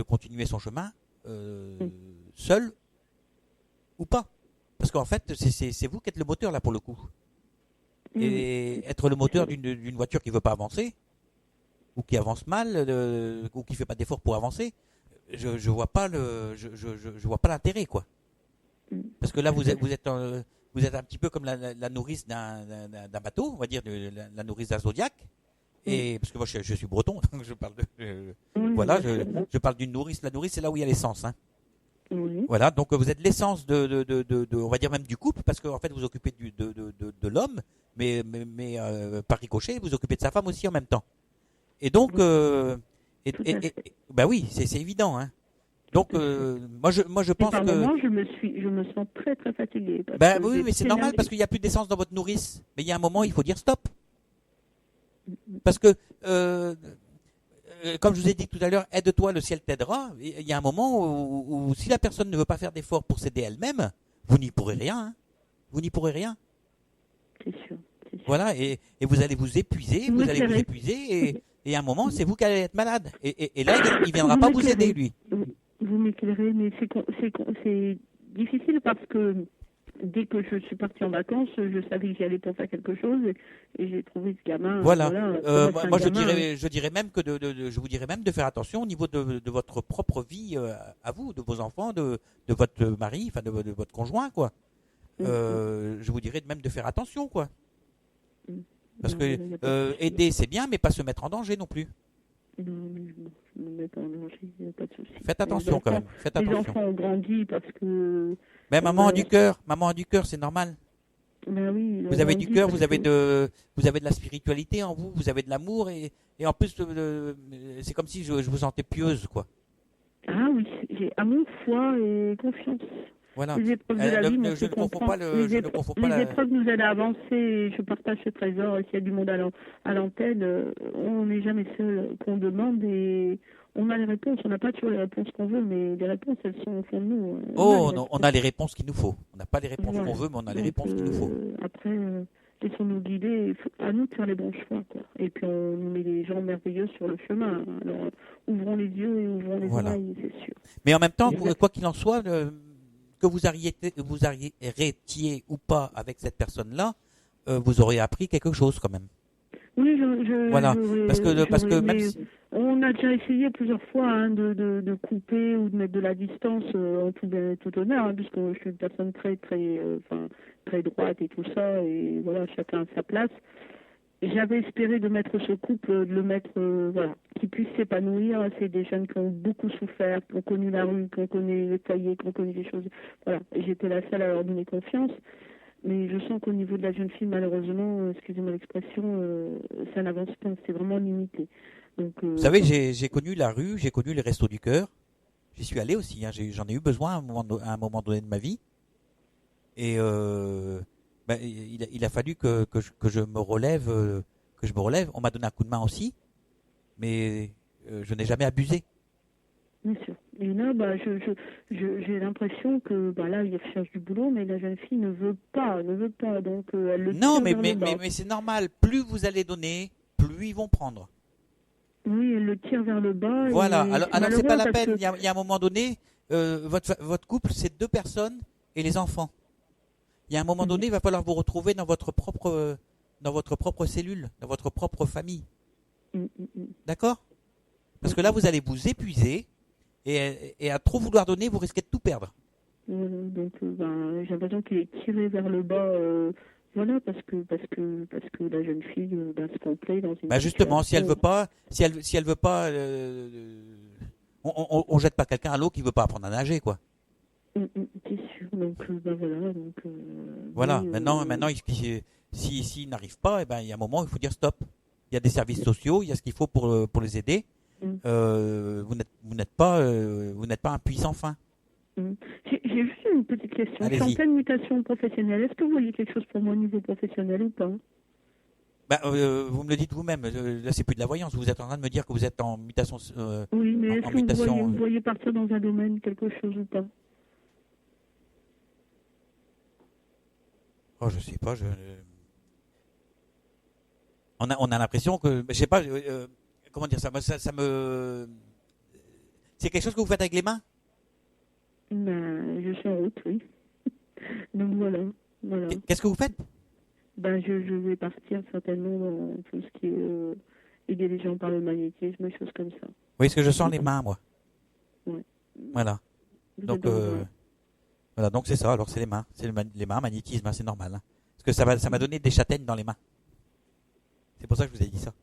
continuer son chemin seul ou pas. Parce qu'en fait, c'est vous qui êtes le moteur là pour le coup. Et être le moteur d'une voiture qui veut pas avancer, ou qui avance mal, ou qui fait pas d'effort pour avancer, je vois pas je vois pas l'intérêt, quoi. Parce que là, vous êtes un petit peu comme la nourrice d'un bateau, on va dire, la nourrice d'un Zodiac. Et parce que moi, je suis breton, donc je parle voilà, je parle d'une nourrice. La nourrice, c'est là où il y a l'essence. Hein. Oui. Voilà, donc vous êtes l'essence on va dire même du couple, parce qu'en fait, vous occupez de l'homme, mais par ricochet, vous occupez de sa femme aussi en même temps. Et donc, bah oui, c'est évident, hein. Donc, moi je pense par que. moment, je me sens très très fatiguée. Ben oui, mais c'est normal parce qu'il n'y a plus d'essence dans votre nourrice. Mais il y a un moment, il faut dire stop. Parce que, comme je vous ai dit tout à l'heure, aide-toi, le ciel t'aidera. Il y a un moment où si la personne ne veut pas faire d'efforts pour s'aider elle-même, vous n'y pourrez rien. Hein. Vous n'y pourrez rien. C'est sûr. Voilà, et vous allez vous épuiser, et à un moment, c'est vous qui allez être malade. Et là, il ne viendra pas vous aider, lui. Vous m'éclairez, mais c'est difficile parce que dès que je suis partie en vacances, je savais que j'allais penser à quelque chose et j'ai trouvé ce gamin. Voilà. Moi, je dirais même que je vous dirais même de faire attention au niveau de votre propre vie à vous, de vos enfants, de votre mari, enfin de votre conjoint, quoi. Je vous dirais même de faire attention, quoi. Parce que aider c'est bien, mais pas se mettre en danger non plus. Non, mais je me mets pas en danger, il n'y a pas de souci. Faites attention quand même. Faites les attention. enfants ont grandi parce que. Mais maman a du cœur, c'est normal. Ben oui, vous avez du cœur, vous avez de la spiritualité en vous, vous avez de l'amour et en plus c'est comme si je vous sentais pieuse, quoi. Ah oui, j'ai amour, foi et confiance. Voilà. Les épreuves de la vie, je ne confonds pas les épreuves nous aident à avancer. Et je partage ce trésor. S'il y a du monde à l'antenne, on n'est jamais seul. Qu'on demande et on a les réponses. On n'a pas toujours les réponses qu'on veut, mais les réponses, elles sont au fond de nous. On a les réponses qu'il nous faut. On n'a pas les réponses qu'on veut, mais on a les réponses qu'il nous faut. Après, laissons-nous guider. À nous de faire les bons choix, quoi. Et puis on nous met des gens merveilleux sur le chemin. Alors ouvrons les yeux et ouvrons les oreilles, c'est sûr. Mais en même temps, quoi qu'il en soit. Que vous arrêtiez ou pas avec cette personne-là, vous aurez appris quelque chose quand même. Oui, voilà, parce que même on a déjà essayé plusieurs fois de couper ou de mettre de la distance en tout honneur, hein, puisque je suis une personne très droite et tout ça, et voilà, chacun a sa place. J'avais espéré de mettre ce couple, de le mettre, qu'il puisse s'épanouir. C'est des jeunes qui ont beaucoup souffert, qui ont connu la rue, qui ont connu le foyer, qui ont connu des choses. Voilà, j'étais la seule à leur donner confiance. Mais je sens qu'au niveau de la jeune fille, malheureusement, excusez-moi l'expression, ça n'avance pas. C'est vraiment limité. Donc, vous savez, j'ai connu la rue, j'ai connu les restos du cœur. J'y suis allé aussi. Hein, j'en ai eu besoin à un moment donné de ma vie. Et il a fallu que je me relève, On m'a donné un coup de main aussi, mais je n'ai jamais abusé. Bien sûr. Et là, j'ai l'impression que là, il cherche du boulot, mais la jeune fille ne veut pas. Donc, elle le non, mais c'est normal. Plus vous allez donner, plus ils vont prendre. Oui, elle le tire vers le bas. Voilà. Alors c'est pas la peine. Il y a un moment donné, votre couple, c'est 2 personnes et les enfants. Il y a un moment donné, il va falloir vous retrouver dans votre propre cellule, dans votre propre famille. D'accord ? Parce que là, vous allez vous épuiser et à trop vouloir donner, vous risquez de tout perdre. Donc, j'ai l'impression qu'il est tiré vers le bas. Voilà, parce que la jeune fille se complaît dans une. Justement, si elle veut pas, on jette pas quelqu'un à l'eau qui veut pas apprendre à nager, quoi. C'est sûr. Donc, voilà. Voilà. Maintenant, s'il n'arrive pas, il y a un moment où il faut dire stop. Il y a des services sociaux, il y a ce qu'il faut pour les aider. Vous n'êtes pas un puissant fin. J'ai juste une petite question. Allez-y. Je suis en pleine mutation professionnelle. Est-ce que vous voyez quelque chose pour moi au niveau professionnel ou pas ? Vous me le dites vous-même. Là, c'est plus de la voyance. Vous êtes en train de me dire que vous êtes en mutation. Oui, mais est-ce que vous voyez partir dans un domaine quelque chose ou pas ? Oh, je sais pas. On a l'impression que, je sais pas. Comment dire ça me. C'est quelque chose que vous faites avec les mains ? Je suis en route, oui. Donc voilà. Qu'est-ce que vous faites ? Je vais partir certainement dans tout ce qui est aider les gens par le magnétisme, des choses comme ça. Oui, ce que je sens les mains, moi. Ouais. Voilà. Donc c'est ça. Alors c'est les mains, les mains, magnétisme, c'est normal. Hein. Parce que ça m'a donné des châtaignes dans les mains. C'est pour ça que je vous ai dit ça.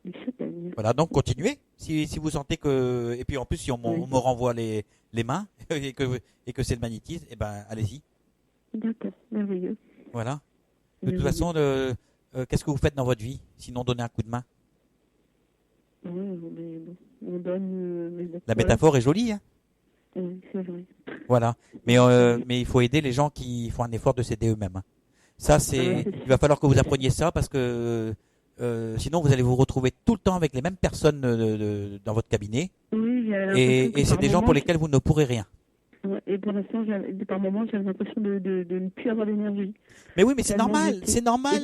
Des châtaignes. Voilà, donc continuez. Si vous sentez que, et puis en plus si on me renvoie les mains et que c'est le magnétisme, allez-y. D'accord, merveilleux. Voilà. De toute façon, qu'est-ce que vous faites dans votre vie, sinon donner un coup de main ? Oui, mais bon, on donne. La métaphore est jolie, hein ? Oui, c'est vrai. Voilà. Mais il faut aider les gens qui font un effort de s'aider eux-mêmes. Ça, il va falloir que vous appreniez ça parce que sinon vous allez vous retrouver tout le temps avec les mêmes personnes dans votre cabinet. Oui, et c'est des gens pour lesquels vous ne pourrez rien. Ouais, et pour l'instant, par moments, j'ai l'impression de ne plus avoir d'énergie. Mais oui, mais c'est normal, c'est normal.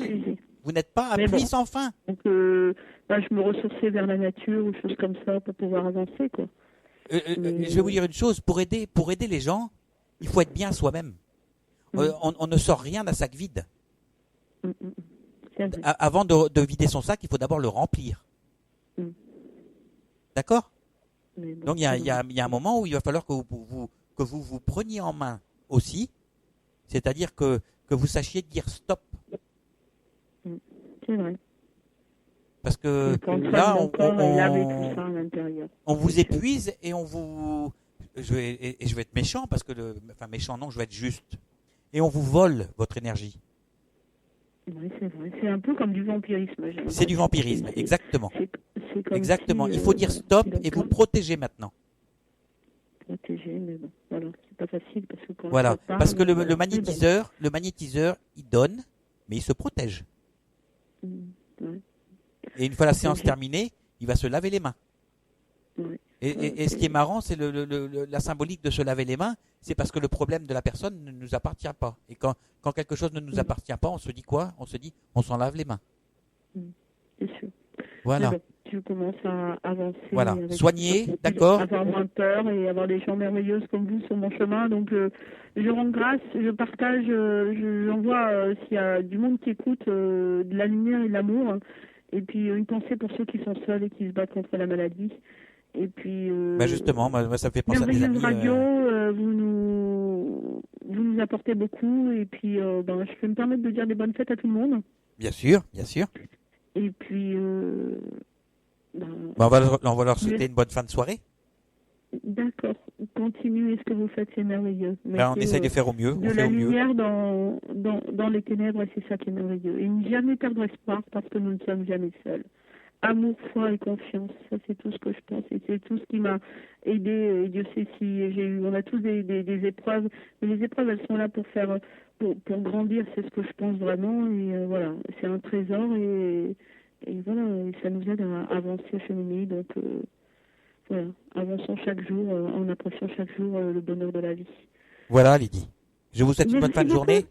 Vous n'êtes pas à pluie sans fin. Donc, je me ressourçais vers la nature ou choses comme ça pour pouvoir avancer, quoi. Je vais vous dire une chose, pour aider les gens, il faut être bien soi-même. On ne sort rien d'un sac vide. Avant de vider son sac, il faut d'abord le remplir. D'accord ? Donc il y a un moment où il va falloir que vous preniez en main aussi, c'est-à-dire que vous sachiez dire stop. C'est vrai. Parce que là, on vous épuise et je vais être méchant parce que méchant non, je vais être juste. Et on vous vole votre énergie. Oui, c'est vrai. C'est un peu comme du vampirisme. C'est du vampirisme, exactement. C'est comme exactement. Si, il faut dire stop et vous protéger maintenant. Protéger, mais bon, voilà, c'est pas facile parce que parce que le magnétiseur, il donne, mais il se protège. Ouais. Et une fois la séance terminée, il va se laver les mains. Ouais. Et ce qui est marrant, c'est la symbolique de se laver les mains, c'est parce que le problème de la personne ne nous appartient pas. Et quand quelque chose ne nous appartient pas, on se dit quoi ? On se dit, on s'en lave les mains. C'est sûr. Voilà. Je commence à avancer. Voilà. Soigner, d'accord ? Avoir moins peur et avoir des gens merveilleuses comme vous sur mon chemin. Donc, je rends grâce, je partage, j'envoie, s'il y a du monde qui écoute, de la lumière et de l'amour. Et puis, une pensée pour ceux qui sont seuls et qui se battent contre la maladie. Et puis. Justement, moi, ça me fait penser à des amis. Radio, vous nous apportez beaucoup. Et puis, je peux me permettre de dire des bonnes fêtes à tout le monde. Bien sûr, bien sûr. Et puis. On va leur souhaiter une bonne fin de soirée. D'accord. Continuez ce que vous faites, c'est merveilleux. On essaye de faire au mieux. De la lumière dans les ténèbres, et c'est ça qui est merveilleux. Et ne jamais perdre espoir parce que nous ne sommes jamais seuls. Amour, foi et confiance, ça c'est tout ce que je pense. Et c'est tout ce qui m'a aidé. Et Dieu sait si on a tous des épreuves. Mais les épreuves, elles sont là pour grandir, c'est ce que je pense vraiment. Et voilà, c'est un trésor et voilà, et ça nous aide à avancer, à cheminer. Donc voilà, avançons chaque jour, en appréciant chaque jour le bonheur de la vie. Voilà, Lydie. Je vous souhaite une bonne fin de journée.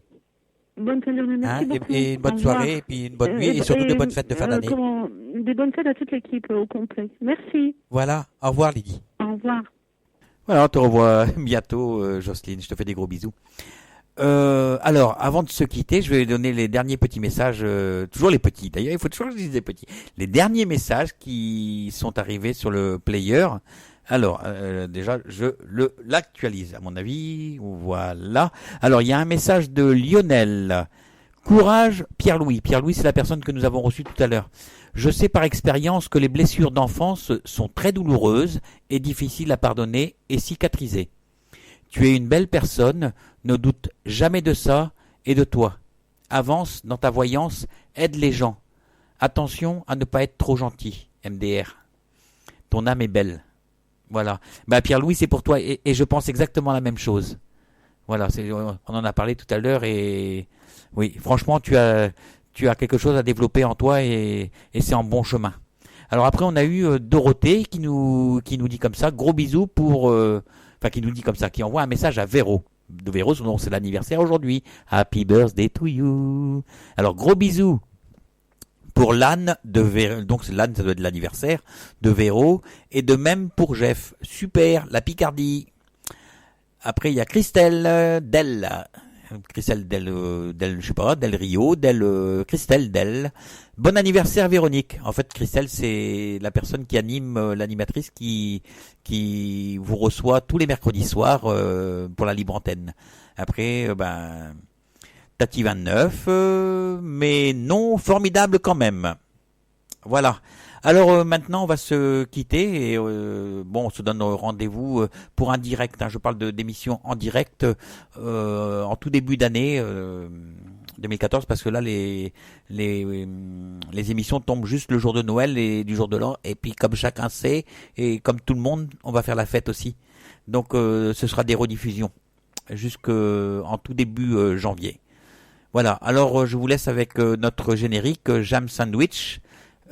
Bonne fin de journée, merci beaucoup. Et une bonne soirée, et puis une bonne nuit, et surtout de bonnes fêtes de fin d'année. Des bonnes fêtes à toute l'équipe au complet. Merci. Voilà, au revoir Lydie. Au revoir. Voilà, on te revoit bientôt, Jocelyne. Je te fais des gros bisous. Alors, avant de se quitter, je vais donner les derniers petits messages, toujours les petits. D'ailleurs, il faut toujours que je dise les petits. Les derniers messages qui sont arrivés sur le player. Alors, déjà, je l'actualise, à mon avis. Voilà. Alors, il y a un message de Lionel. Courage, Pierre-Louis. Pierre-Louis, c'est la personne que nous avons reçue tout à l'heure. Je sais par expérience que les blessures d'enfance sont très douloureuses et difficiles à pardonner et cicatriser. Tu es une belle personne, ne doute jamais de ça et de toi. Avance dans ta voyance, aide les gens. Attention à ne pas être trop gentil, MDR. Ton âme est belle. Voilà. Pierre-Louis, c'est pour toi et je pense exactement la même chose. Voilà, on en a parlé tout à l'heure et oui, franchement, tu as quelque chose à développer en toi et c'est en bon chemin. Alors après, on a eu Dorothée qui nous dit comme ça, gros bisous qui nous dit comme ça, qui envoie un message à Véro. De Véro, son nom, c'est l'anniversaire aujourd'hui. Happy birthday to you. Alors, gros bisous pour l'âne de Véro. Donc, l'âne, ça doit être l'anniversaire de Véro. Et de même pour Jeff. Super, la Picardie. Après, il y a Christelle Del. Christelle Del, je sais pas, Del Rio, Christelle Del. Bon anniversaire Véronique. En fait, Christelle, c'est la personne qui anime, l'animatrice qui vous reçoit tous les mercredis soirs pour la libre antenne. Après, Tati 29, mais non formidable quand même. Voilà. Alors maintenant on va se quitter et on se donne rendez-vous pour un direct. Je parle d'émissions en direct en tout début d'année 2014 parce que là les émissions tombent juste le jour de Noël et du jour de l'an et puis comme chacun sait et comme tout le monde on va faire la fête aussi. Donc ce sera des rediffusions jusqu'en tout début janvier. Voilà. Alors je vous laisse avec notre générique Jam Sandwich.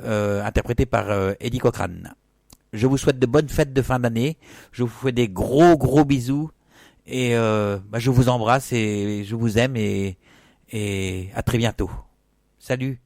Interprété par Eddie Cochrane. Je vous souhaite de bonnes fêtes de fin d'année. Je vous fais des gros bisous et je vous embrasse et je vous aime et à très bientôt. Salut.